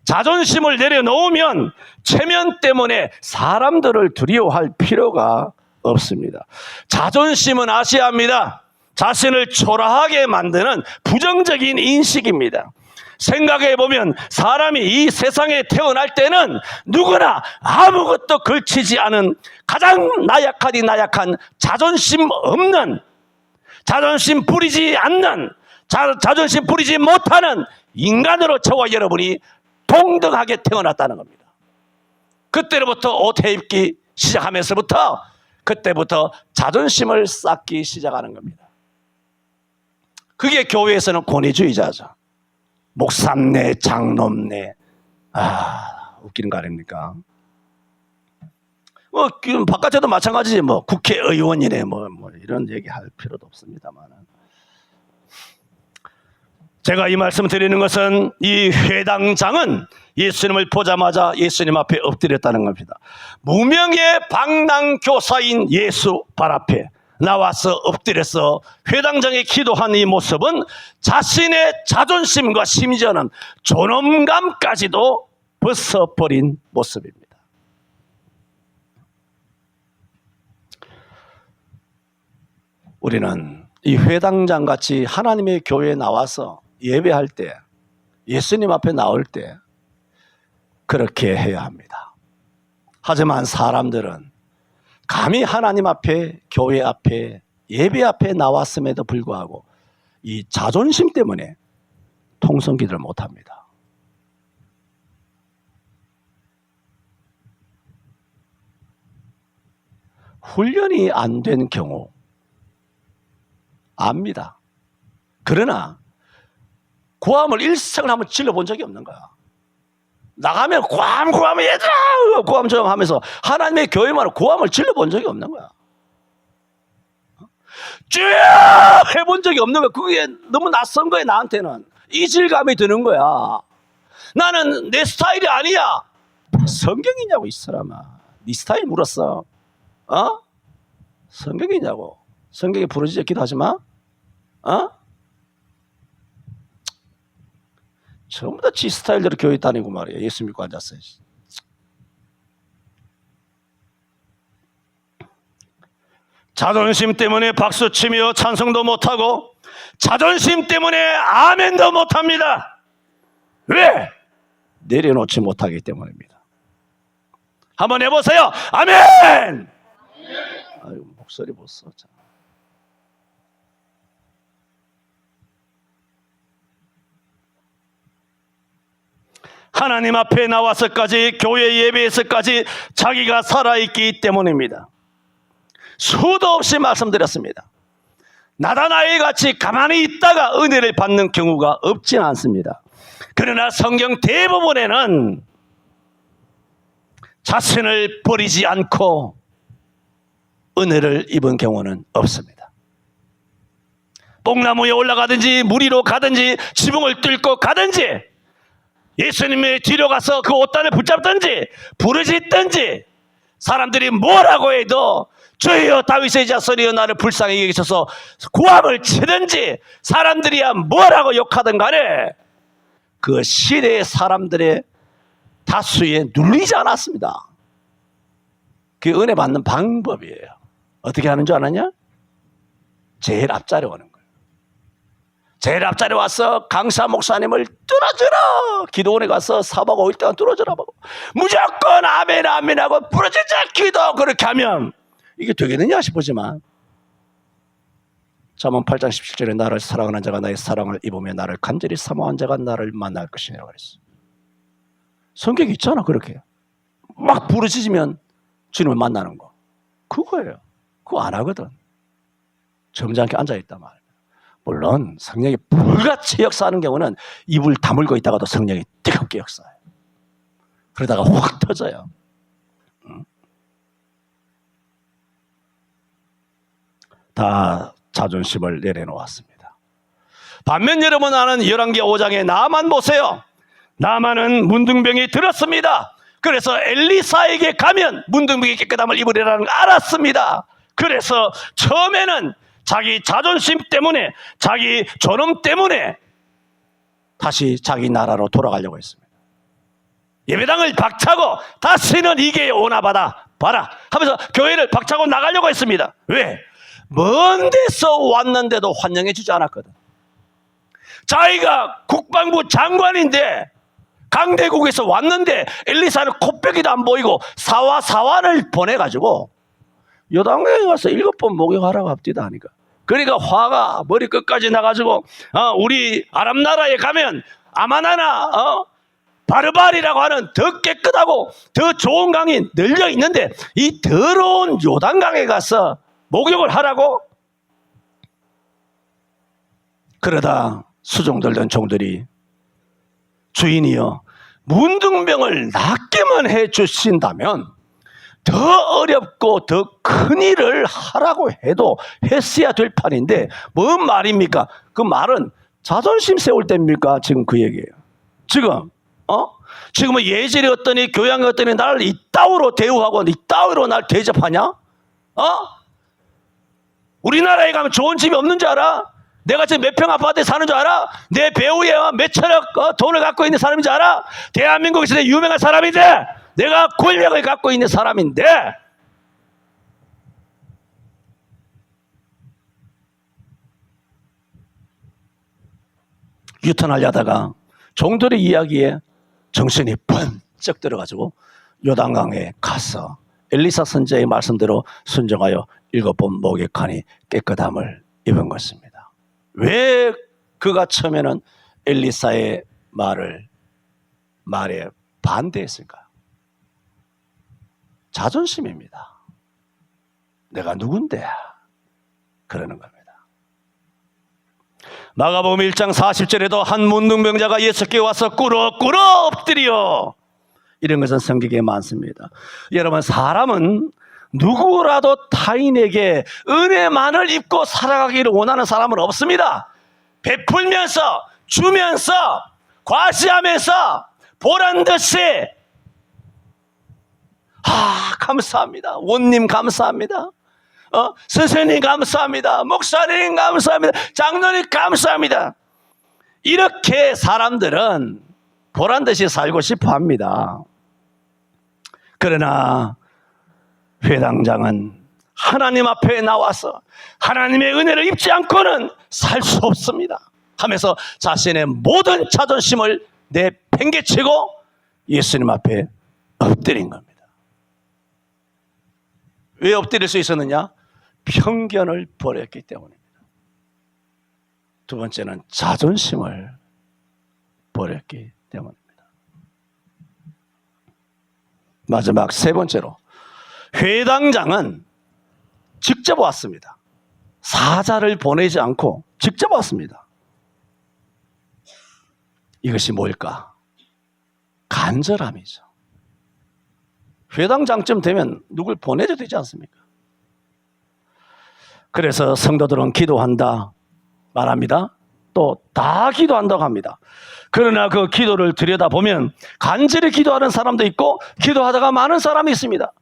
자존심을 내려놓으면 체면 때문에 사람들을 두려워할 필요가 없습니다. 자존심은 아셔야 합니다. 자신을 초라하게 만드는 부정적인 인식입니다. 생각해보면 사람이 이 세상에 태어날 때는 누구나 아무것도 걸치지 않은 가장 나약하디 나약한 자존심 없는, 자존심 부리지 않는, 자존심 부리지 못하는 인간으로 저와 여러분이 동등하게 태어났다는 겁니다. 그때로부터 옷 입기 시작하면서부터 그때부터 자존심을 쌓기 시작하는 겁니다. 그게 교회에서는 권위주의자죠. 목사네, 장로네, 웃기는 거 아닙니까? 바깥에도 마찬가지지, 국회의원이네, 이런 얘기 할 필요도 없습니다만. 제가 이 말씀 드리는 것은 이 회당장은 예수님을 보자마자 예수님 앞에 엎드렸다는 겁니다. 무명의 방랑교사인 예수 발 앞에 나와서 엎드려서 회당장에 기도한 이 모습은 자신의 자존심과 심지어는 존엄감까지도 벗어버린 모습입니다. 우리는 이 회당장 같이 하나님의 교회에 나와서 예배할 때, 예수님 앞에 나올 때 그렇게 해야 합니다. 하지만 사람들은 감히 하나님 앞에, 교회 앞에, 예배 앞에 나왔음에도 불구하고 이 자존심 때문에 통성기도를 못합니다. 훈련이 안 된 경우 압니다. 그러나 고함을 일생을 한번 질러본 적이 없는 거야. 나가면 고함 얘들아 고함 좀 하면서 하나님의 교회만 고함을 질러본 적이 없는 거야. 쭉 해본 적이 없는 거야. 그게 너무 낯선 거야. 나한테는 이질감이 드는 거야. 나는 내 스타일이 아니야. 성경이냐고 이 사람아. 네 스타일 물었어. 성경이냐고. 성경에 부르짖어 기도하지 마. 전부 다 지 스타일대로 교회 다니고 말이야. 예수 믿고 앉았어요. 자존심 때문에 박수치며 찬송도 못하고 자존심 때문에 아멘도 못합니다. 왜? 내려놓지 못하기 때문입니다. 한번 해보세요. 아멘! 아유, 목소리 보소. 하나님 앞에 나와서까지, 교회 예배에서까지 자기가 살아있기 때문입니다. 수도 없이 말씀드렸습니다. 나다나엘 같이 가만히 있다가 은혜를 받는 경우가 없진 않습니다. 그러나 성경 대부분에는 자신을 버리지 않고 은혜를 입은 경우는 없습니다. 뽕나무에 올라가든지 무리로 가든지 지붕을 뚫고 가든지 예수님의 뒤로 가서 그 옷단을 붙잡든지 부르짖든지 사람들이 뭐라고 해도 주여 다윗의 자손이여 나를 불쌍히 여기셔서 구함을 치든지 사람들이야 뭐라고 욕하든 간에 그 시대의 사람들의 다수에 눌리지 않았습니다. 그 은혜 받는 방법이에요. 어떻게 하는 줄 아느냐? 제일 앞자리에 오는 거예요. 제일 앞자리에 와서 강사 목사님을 뚫어주라. 기도원에 가서 4박 5일 동안 뚫어주라. 무조건 아멘 아멘 하고 부르짖자 기도. 그렇게 하면 이게 되겠느냐 싶으지만 잠언 8장 17절에 나를 사랑하는 자가 나의 사랑을 입으며 나를 간절히 사모한 자가 나를 만날 것이라고 그랬어. 성격이 있잖아. 그렇게 막 부르짖으면 주님을 만나는 거 그거예요. 그거 안 하거든. 점잖게 앉아있단 말이에요. 물론 성령이 불같이 역사하는 경우는 입을 다물고 있다가도 성령이 뜨겁게 역사해요. 그러다가 확 터져요. 다 자존심을 내려놓았습니다. 반면 여러분 아는 열왕기 5장에 나만 보세요. 나만은 문둥병이 들었습니다. 그래서 엘리사에게 가면 문둥병이 깨끗함을 입으리라는 걸 알았습니다. 그래서 처음에는 자기 자존심 때문에 자기 존엄 때문에 다시 자기 나라로 돌아가려고 했습니다. 예배당을 박차고 다시는 이게 오나봐라 봐라 하면서 교회를 박차고 나가려고 했습니다. 왜? 먼 데서 왔는데도 환영해 주지 않았거든. 자기가 국방부 장관인데 강대국에서 왔는데 엘리사는 코빼기도 안 보이고 사환을 보내가지고 요단강에 가서 7번 목욕하라고 합디다 하니까 그러니까 화가 머리 끝까지 나가지고 우리 아람 나라에 가면 아마나나 바르발이라고 하는 더 깨끗하고 더 좋은 강이 널려 있는데 이 더러운 요단강에 가서 목욕을 하라고? 그러다 수종 들던 종들이 주인이여 문둥병을 낫게만 해주신다면 더 어렵고 더 큰 일을 하라고 해도 했어야 될 판인데 뭔 말입니까? 그 말은 자존심 세울 때입니까? 지금 그 얘기예요. 지금은 예절이 어떠니 교양이 어떠니 나를 이따위로 대우하고 이따위로 날 대접하냐? 우리나라에 가면 좋은 집이 없는 줄 알아? 내가 지금 몇 평 아파트에 사는 줄 알아? 내 배우에 몇 천억 돈을 갖고 있는 사람인 줄 알아? 대한민국에서 내 유명한 사람인데 내가 권력을 갖고 있는 사람인데 유턴하려다가 종들의 이야기에 정신이 번쩍 들어가지고 요단강에 가서 엘리사 선지자의 말씀대로 순종하여 7번 목욕하니 깨끗함을 입은 것입니다. 왜 그가 처음에는 엘리사의 말에 반대했을까요? 자존심입니다. 내가 누군데? 그러는 겁니다. 마가복음 1장 40절에도 한 문둥병자가 예수께 와서 꿇어 엎드려 이런 것은 성경에 많습니다. 여러분 사람은 누구라도 타인에게 은혜만을 입고 살아가기를 원하는 사람은 없습니다. 베풀면서 주면서 과시하면서 보란듯이 감사합니다. 원님 감사합니다. 선생님 감사합니다. 목사님 감사합니다. 장로님 감사합니다. 이렇게 사람들은 보란듯이 살고 싶어 합니다. 그러나 회당장은 하나님 앞에 나와서 하나님의 은혜를 입지 않고는 살 수 없습니다 하면서 자신의 모든 자존심을 내팽개치고 예수님 앞에 엎드린 겁니다. 왜 엎드릴 수 있었느냐? 편견을 버렸기 때문입니다. 두 번째는 자존심을 버렸기 때문입니다. 마지막 세 번째로 회당장은 직접 왔습니다. 사자를 보내지 않고 직접 왔습니다. 이것이 뭘까? 간절함이죠. 회당장쯤 되면 누굴 보내도 되지 않습니까? 그래서 성도들은 기도한다 말합니다. 또 다 기도한다고 합니다. 그러나 그 기도를 들여다보면 간절히 기도하는 사람도 있고 기도하다가 마는 사람이 있습니다.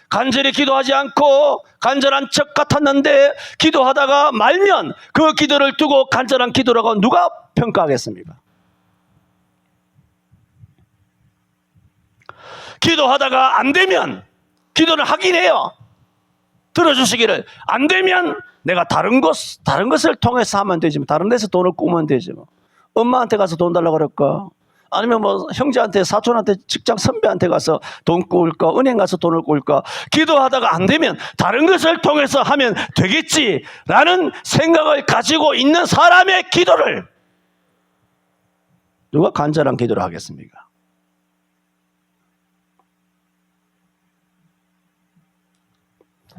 간절히 기도하지 않고 간절한 척 같았는데 기도하다가 말면 그 기도를 두고 간절한 기도라고 누가 평가하겠습니까? 기도하다가 안 되면 기도를 하긴 해요. 들어주시기를. 안 되면 내가 다른 것을 통해서 하면 되지. 다른 데서 돈을 꾸면 되지. 엄마한테 가서 돈 달라고 그럴까? 아니면 뭐 형제한테, 사촌한테, 직장 선배한테 가서 돈 꾸을까? 은행 가서 돈을 꾸을까? 기도하다가 안 되면 다른 것을 통해서 하면 되겠지라는 생각을 가지고 있는 사람의 기도를 누가 간절한 기도를 하겠습니까?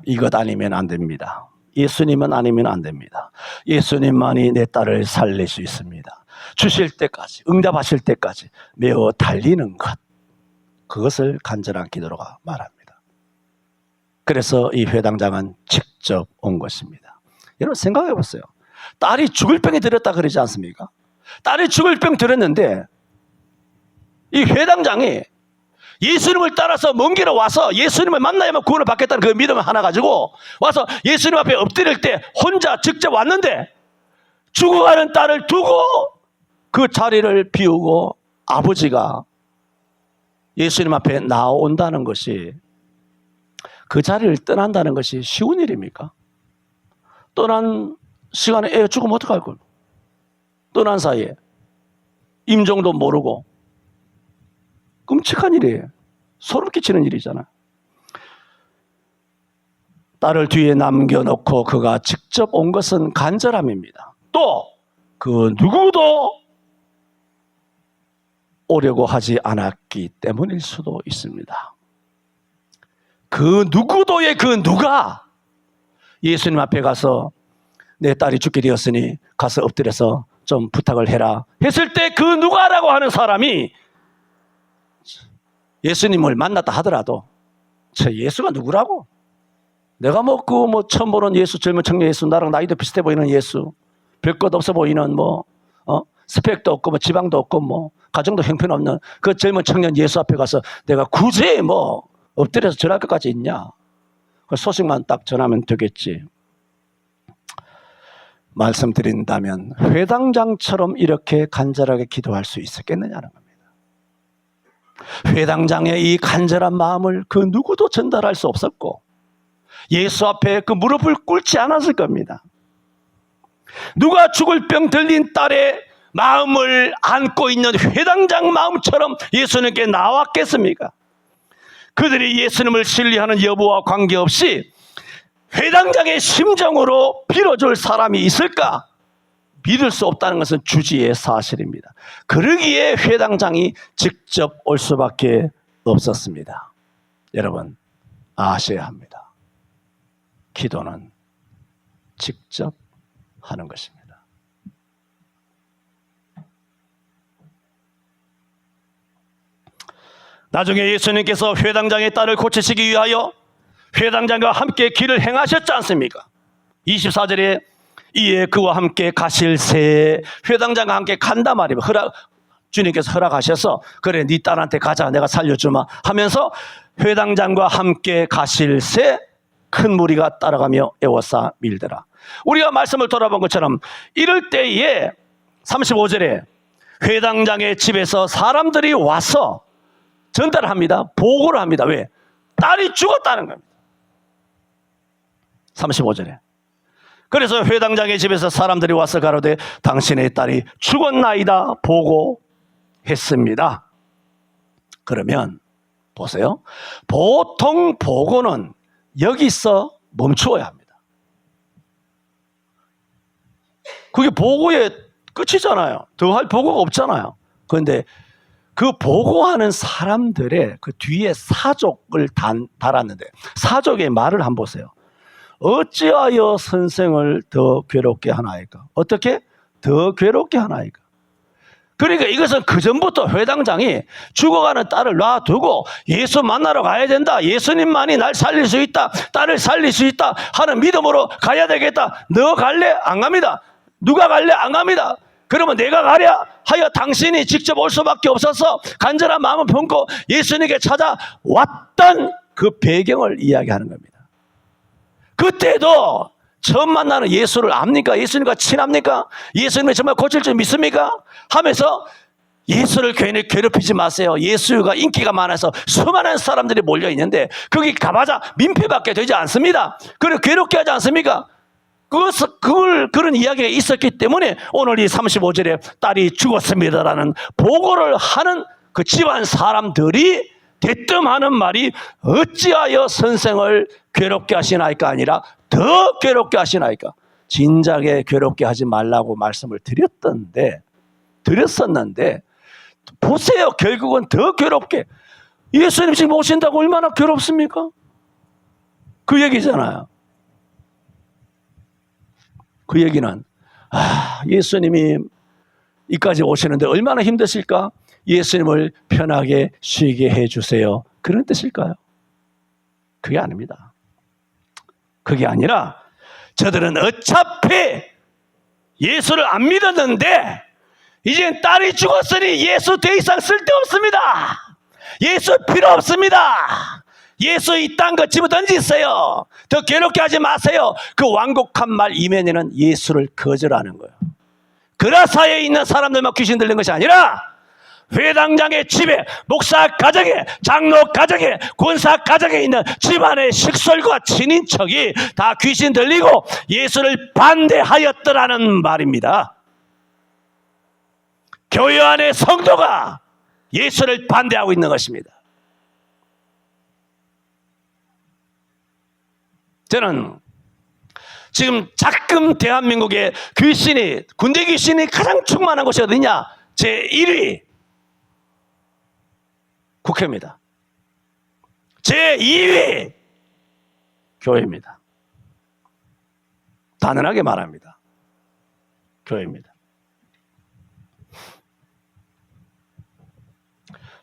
이것 아니면 안 됩니다. 예수님은 아니면 안 됩니다. 예수님만이 내 딸을 살릴 수 있습니다. 주실 때까지, 응답하실 때까지 매어 달리는 것, 그것을 간절한 기도라고 말합니다. 그래서 이 회당장은 직접 온 것입니다. 여러분 생각해 보세요. 딸이 죽을 병에 들었다 그러지 않습니까? 딸이 죽을 병 들었는데 이 회당장이 예수님을 따라서 먼 길에 와서 예수님을 만나야만 구원을 받겠다는 그 믿음을 하나 가지고 와서 예수님 앞에 엎드릴 때 혼자 직접 왔는데 죽어가는 딸을 두고 그 자리를 비우고 아버지가 예수님 앞에 나온다는 것이, 그 자리를 떠난다는 것이 쉬운 일입니까? 떠난 시간에 애 죽으면 어떡할 걸? 떠난 사이에 임종도 모르고 끔찍한 일이에요. 소름 끼치는 일이잖아. 딸을 뒤에 남겨놓고 그가 직접 온 것은 간절함입니다. 또 그 누구도 오려고 하지 않았기 때문일 수도 있습니다. 그 누구도의 그 누가 예수님 앞에 가서 내 딸이 죽게 되었으니 가서 엎드려서 좀 부탁을 해라 했을 때 그 누가라고 하는 사람이 예수님을 만났다 하더라도 저 예수가 누구라고? 내가 뭐 처음 보는 예수, 젊은 청년 예수, 나랑 나이도 비슷해 보이는 예수, 별것 없어 보이는 스펙도 없고 지방도 없고 가정도 형편없는 그 젊은 청년 예수 앞에 가서 내가 굳이 엎드려서 전할 것까지 있냐? 그 소식만 딱 전하면 되겠지. 말씀드린다면 회당장처럼 이렇게 간절하게 기도할 수 있었겠느냐는 겁니다. 회당장의 이 간절한 마음을 그 누구도 전달할 수 없었고 예수 앞에 그 무릎을 꿇지 않았을 겁니다. 누가 죽을 병 들린 딸의 마음을 안고 있는 회당장 마음처럼 예수님께 나왔겠습니까? 그들이 예수님을 신뢰하는 여부와 관계없이 회당장의 심정으로 빌어줄 사람이 있을까? 믿을 수 없다는 것은 주지의 사실입니다. 그러기에 회당장이 직접 올 수밖에 없었습니다. 여러분 아셔야 합니다. 기도는 직접 하는 것입니다. 나중에 예수님께서 회당장의 딸을 고치시기 위하여 회당장과 함께 길을 행하셨지 않습니까? 24절에 이에 그와 함께 가실새, 회당장과 함께 간다 말이에요. 주님께서 허락하셔서 그래 네 딸한테 가자 내가 살려주마 하면서 회당장과 함께 가실새 큰 무리가 따라가며 애워싸 밀더라. 우리가 말씀을 돌아본 것처럼 이럴 때에 35절에 회당장의 집에서 사람들이 와서 전달을 합니다. 보고를 합니다. 왜? 딸이 죽었다는 겁니다. 35절에. 그래서 회당장의 집에서 사람들이 와서 가로되 당신의 딸이 죽었나이다 보고 했습니다. 그러면 보세요. 보통 보고는 여기서 멈추어야 합니다. 그게 보고의 끝이잖아요. 더 할 보고가 없잖아요. 그런데 그 보고하는 사람들의 그 뒤에 사족을 달았는데, 사족의 말을 한번 보세요. 어찌하여 선생을 더 괴롭게 하나이까? 어떻게? 더 괴롭게 하나이까? 그러니까 이것은 그전부터 회당장이 죽어가는 딸을 놔두고 예수 만나러 가야 된다. 예수님만이 날 살릴 수 있다. 딸을 살릴 수 있다 하는 믿음으로 가야 되겠다. 너 갈래? 안 갑니다. 누가 갈래? 안 갑니다. 그러면 내가 가랴 하여 당신이 직접 올 수밖에 없어서 간절한 마음을 품고 예수님께 찾아왔던 그 배경을 이야기하는 겁니다. 그때도 처음 만나는 예수를 압니까? 예수님과 친합니까? 예수님을 정말 고칠 줄 믿습니까? 하면서 예수를 괜히 괴롭히지 마세요. 예수가 인기가 많아서 수많은 사람들이 몰려있는데 거기 가봐자 민폐받게 되지 않습니다. 그걸 괴롭게 하지 않습니까? 그런 이야기가 있었기 때문에 오늘 이 35절에 딸이 죽었습니다라는 보고를 하는 그 집안 사람들이 대뜸하는 말이 어찌하여 선생을 괴롭게 하시나이까 아니라 더 괴롭게 하시나이까. 진작에 괴롭게 하지 말라고 말씀을 드렸었는데 보세요. 결국은 더 괴롭게. 예수님 지금 오신다고 얼마나 괴롭습니까? 그 얘기잖아요. 그 얘기는 예수님이 이까지 오시는데 얼마나 힘드실까? 예수님을 편하게 쉬게 해주세요. 그런 뜻일까요? 그게 아닙니다. 그게 아니라 저들은 어차피 예수를 안 믿었는데 이젠 딸이 죽었으니 예수 더 이상 쓸데없습니다. 예수 필요 없습니다. 예수 이딴 거 집어 던지세요. 더 괴롭게 하지 마세요. 그 완곡한 말 이면에는 예수를 거절하는 거예요. 그라사에 있는 사람들만 귀신 들린 것이 아니라 회당장의 집에, 목사 가정에, 장로 가정에, 권사 가정에 있는 집안의 식솔과 친인척이 다 귀신 들리고 예수를 반대하였더라는 말입니다. 교회 안의 성도가 예수를 반대하고 있는 것입니다. 저는 지금 자금 대한민국의 귀신이, 군대 귀신이 가장 충만한 곳이 어디냐? 제1위 국회입니다. 제2위 교회입니다. 단언하게 말합니다. 교회입니다.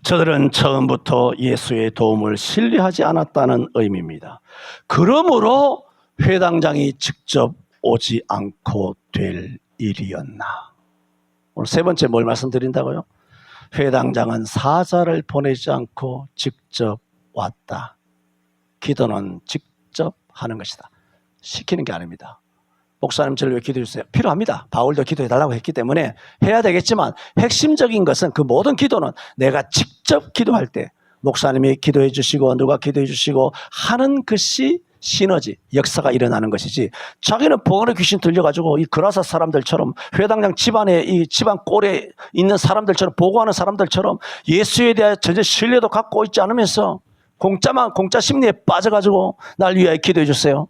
저들은 처음부터 예수의 도움을 신뢰하지 않았다는 의미입니다. 그러므로 회당장이 직접 오지 않고 될 일이었나? 오늘 세 번째 뭘 말씀드린다고요? 회당장은 사자를 보내지 않고 직접 왔다. 기도는 직접 하는 것이다. 시키는 게 아닙니다. 목사님 저를 왜 기도해 주세요? 필요합니다. 바울도 기도해 달라고 했기 때문에 해야 되겠지만 핵심적인 것은 그 모든 기도는 내가 직접 기도할 때 목사님이 기도해 주시고 누가 기도해 주시고 하는 것이 시너지, 역사가 일어나는 것이지, 자기는 봉헌의 귀신 들려가지고 이 그라사 사람들처럼 회당장 집안에 이 집안 꼴에 있는 사람들처럼 보고하는 사람들처럼 예수에 대한 전혀 신뢰도 갖고 있지 않으면서 공짜 심리에 빠져가지고 날 위하여 기도해 주세요.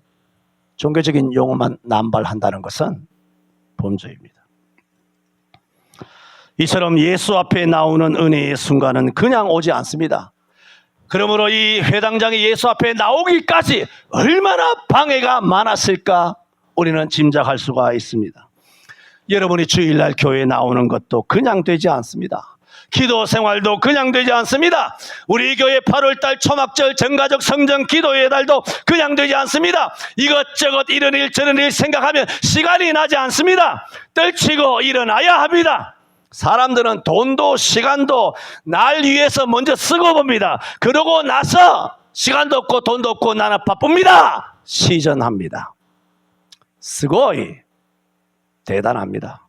종교적인 용어만 남발한다는 것은 범죄입니다. 이처럼 예수 앞에 나오는 은혜의 순간은 그냥 오지 않습니다. 그러므로 이 회당장이 예수 앞에 나오기까지 얼마나 방해가 많았을까 우리는 짐작할 수가 있습니다. 여러분이 주일날 교회에 나오는 것도 그냥 되지 않습니다. 기도 생활도 그냥 되지 않습니다. 우리 교회 8월달 초막절 정가족 성전 기도의 달도 그냥 되지 않습니다. 이것저것 이런 일 저런 일 생각하면 시간이 나지 않습니다. 떨치고 일어나야 합니다. 사람들은 돈도 시간도 날 위해서 먼저 쓰고 봅니다. 그러고 나서 시간도 없고 돈도 없고 나는 바쁩니다. 시전합니다. 스고이 대단합니다.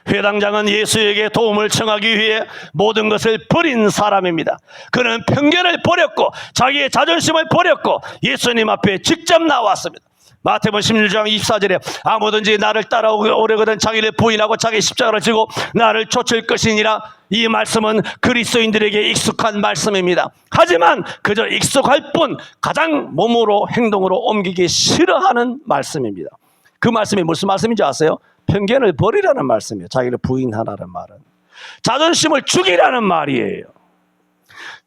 회당장은 예수에게 도움을 청하기 위해 모든 것을 버린 사람입니다. 그는 편견을 버렸고 자기의 자존심을 버렸고 예수님 앞에 직접 나왔습니다. 마태복음 16장 24절에 아무든지 나를 따라오려거든 자기를 부인하고 자기 십자가를 지고 나를 쫓을 것이니라. 이 말씀은 그리스도인들에게 익숙한 말씀입니다. 하지만 그저 익숙할 뿐 가장 몸으로 행동으로 옮기기 싫어하는 말씀입니다. 그 말씀이 무슨 말씀인지 아세요? 편견을 버리라는 말씀이에요. 자기를 부인하라는 말은 자존심을 죽이라는 말이에요.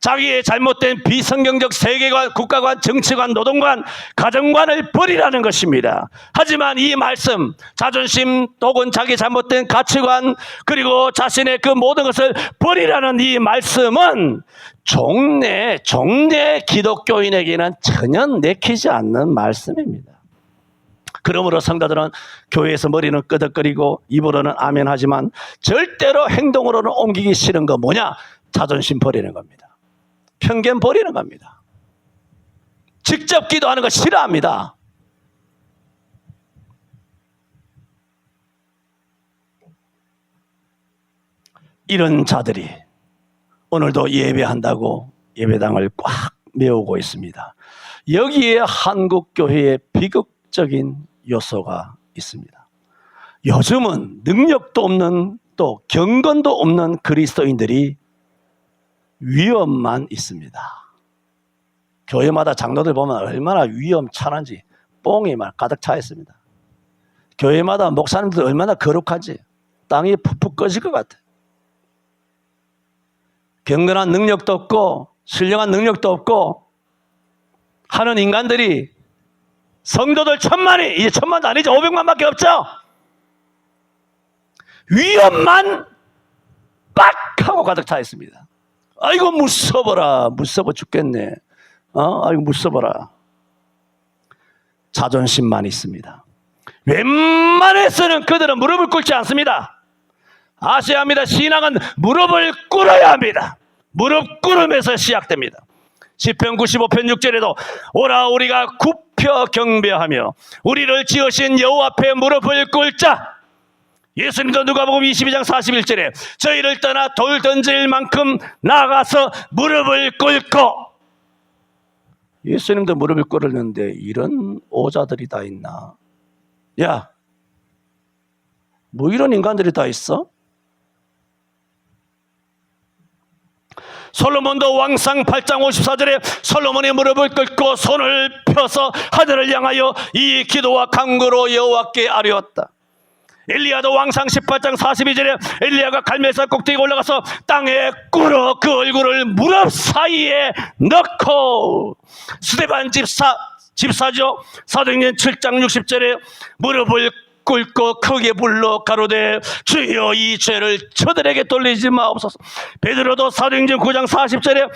자기의 잘못된 비성경적 세계관, 국가관, 정치관, 노동관, 가정관을 버리라는 것입니다. 하지만 이 말씀, 자존심 혹은 자기 잘못된 가치관 그리고 자신의 그 모든 것을 버리라는 이 말씀은 종래 기독교인에게는 전혀 내키지 않는 말씀입니다. 그러므로 성도들은 교회에서 머리는 끄덕거리고 입으로는 아멘 하지만 절대로 행동으로는 옮기기 싫은 거 뭐냐? 자존심 버리는 겁니다. 편견 버리는 겁니다. 직접 기도하는 거 싫어합니다. 이런 자들이 오늘도 예배한다고 예배당을 꽉 메우고 있습니다. 여기에 한국교회의 비극적인 요소가 있습니다. 요즘은 능력도 없는 또 경건도 없는 그리스도인들이 위험만 있습니다. 교회마다 장로들 보면 얼마나 위험천한지 뽕이 막 가득 차 있습니다. 교회마다 목사님들 얼마나 거룩한지 땅이 푹푹 꺼질 것 같아요. 경건한 능력도 없고 신령한 능력도 없고 하는 인간들이 성도들 1000만이 이제 1000만도 아니죠. 500만밖에 없죠. 위험만 빡 하고 가득 차 있습니다. 아이고 무서워라. 무서워 죽겠네. 아이고 무서워라. 자존심만 있습니다. 웬만해서는 그들은 무릎을 꿇지 않습니다. 아셔야 합니다. 신앙은 무릎을 꿇어야 합니다. 무릎 꿇으면서 시작됩니다. 시편 95편 6절에도 오라 우리가 굽혀 경배하며 우리를 지으신 여호와 앞에 무릎을 꿇자. 예수님도 누가복음 22장 41절에 저희를 떠나 돌 던질 만큼 나가서 무릎을 꿇고. 예수님도 무릎을 꿇었는데 이런 오자들이 다 있나? 야, 뭐 이런 인간들이 다 있어? 솔로몬도 왕상 8장 54절에 솔로몬이 무릎을 꿇고 손을 펴서 하늘을 향하여 이 기도와 간구로 여호와께 아뢰었다. 엘리야도 왕상 18장 42절에 엘리야가 갈멜산 꼭대기에 올라가서 땅에 꿇어 그 얼굴을 무릎 사이에 넣고 스데반 집사죠. 사도행전 7장 60절에 무릎을 꿇고 크게 불러 가로되 주여 이 죄를 저들에게 돌리지 마옵소서. 베드로도 사도행전 9장 40절에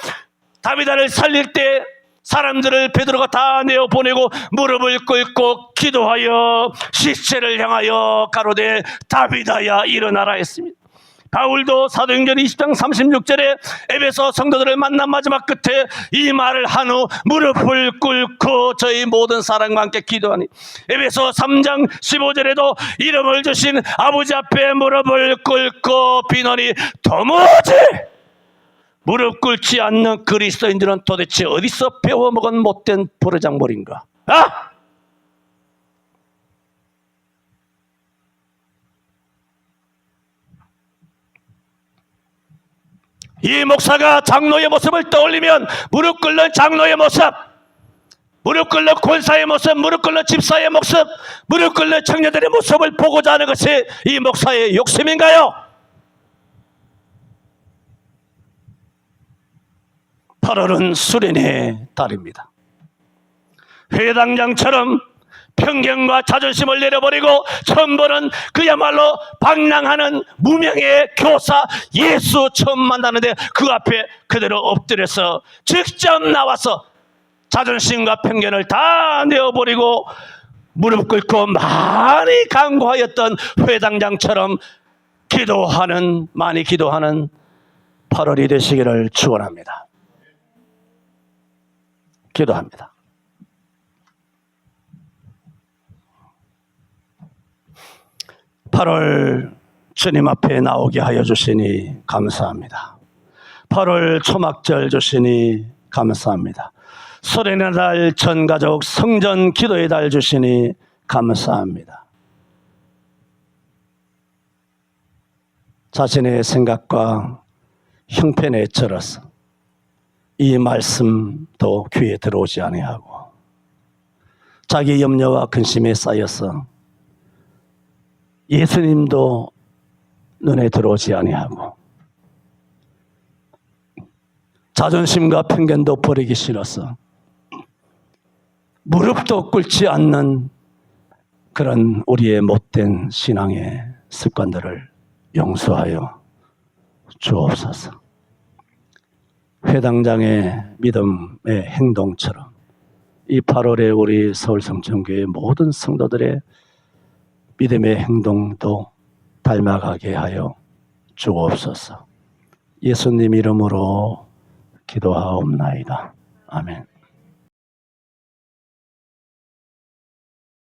다비다를 살릴 때 사람들을 베드로가 다 내어보내고 무릎을 꿇고 기도하여 시체를 향하여 가로되 다비다야 일어나라 했습니다. 바울도 사도행전 20장 36절에 에베소 성도들을 만난 마지막 끝에 이 말을 한 후 무릎을 꿇고 저희 모든 사람과 함께 기도하니 에베소 3장 15절에도 이름을 주신 아버지 앞에 무릎을 꿇고 비노니 도무지 무릎 꿇지 않는 그리스도인들은 도대체 어디서 배워먹은 못된 버르장머리인가? 이 목사가 장로의 모습을 떠올리면 무릎 꿇는 장로의 모습, 무릎 꿇는 권사의 모습, 무릎 꿇는 집사의 모습, 무릎 꿇는 청년들의 모습을 보고자 하는 것이 이 목사의 욕심인가요? 8월은 수련의 달입니다. 회당장처럼 편견과 자존심을 내려버리고 처음 보는 그야말로 방랑하는 무명의 교사 예수 처음 만나는데 그 앞에 그대로 엎드려서 직접 나와서 자존심과 편견을 다 내어버리고 무릎 꿇고 많이 간구하였던 회당장처럼 많이 기도하는 8월이 되시기를 축원합니다. 기도합니다. (8월) 주님 앞에 나오게 하여 주시니 감사합니다. 8월 초막절 주시니 감사합니다. 설의 날 전가족 성전 기도의 달 주시니 감사합니다. 자신의 생각과 형편에 절어서 이 말씀도 귀에 들어오지 아니하고 자기 염려와 근심에 쌓여서 예수님도 눈에 들어오지 아니하고 자존심과 편견도 버리기 싫어서 무릎도 꿇지 않는 그런 우리의 못된 신앙의 습관들을 용서하여 주옵소서. 회당장의 믿음의 행동처럼 이 8월에 우리 서울성천교회 모든 성도들의 믿음의 행동도 닮아가게 하여 주옵소서. 예수님 이름으로 기도하옵나이다. 아멘.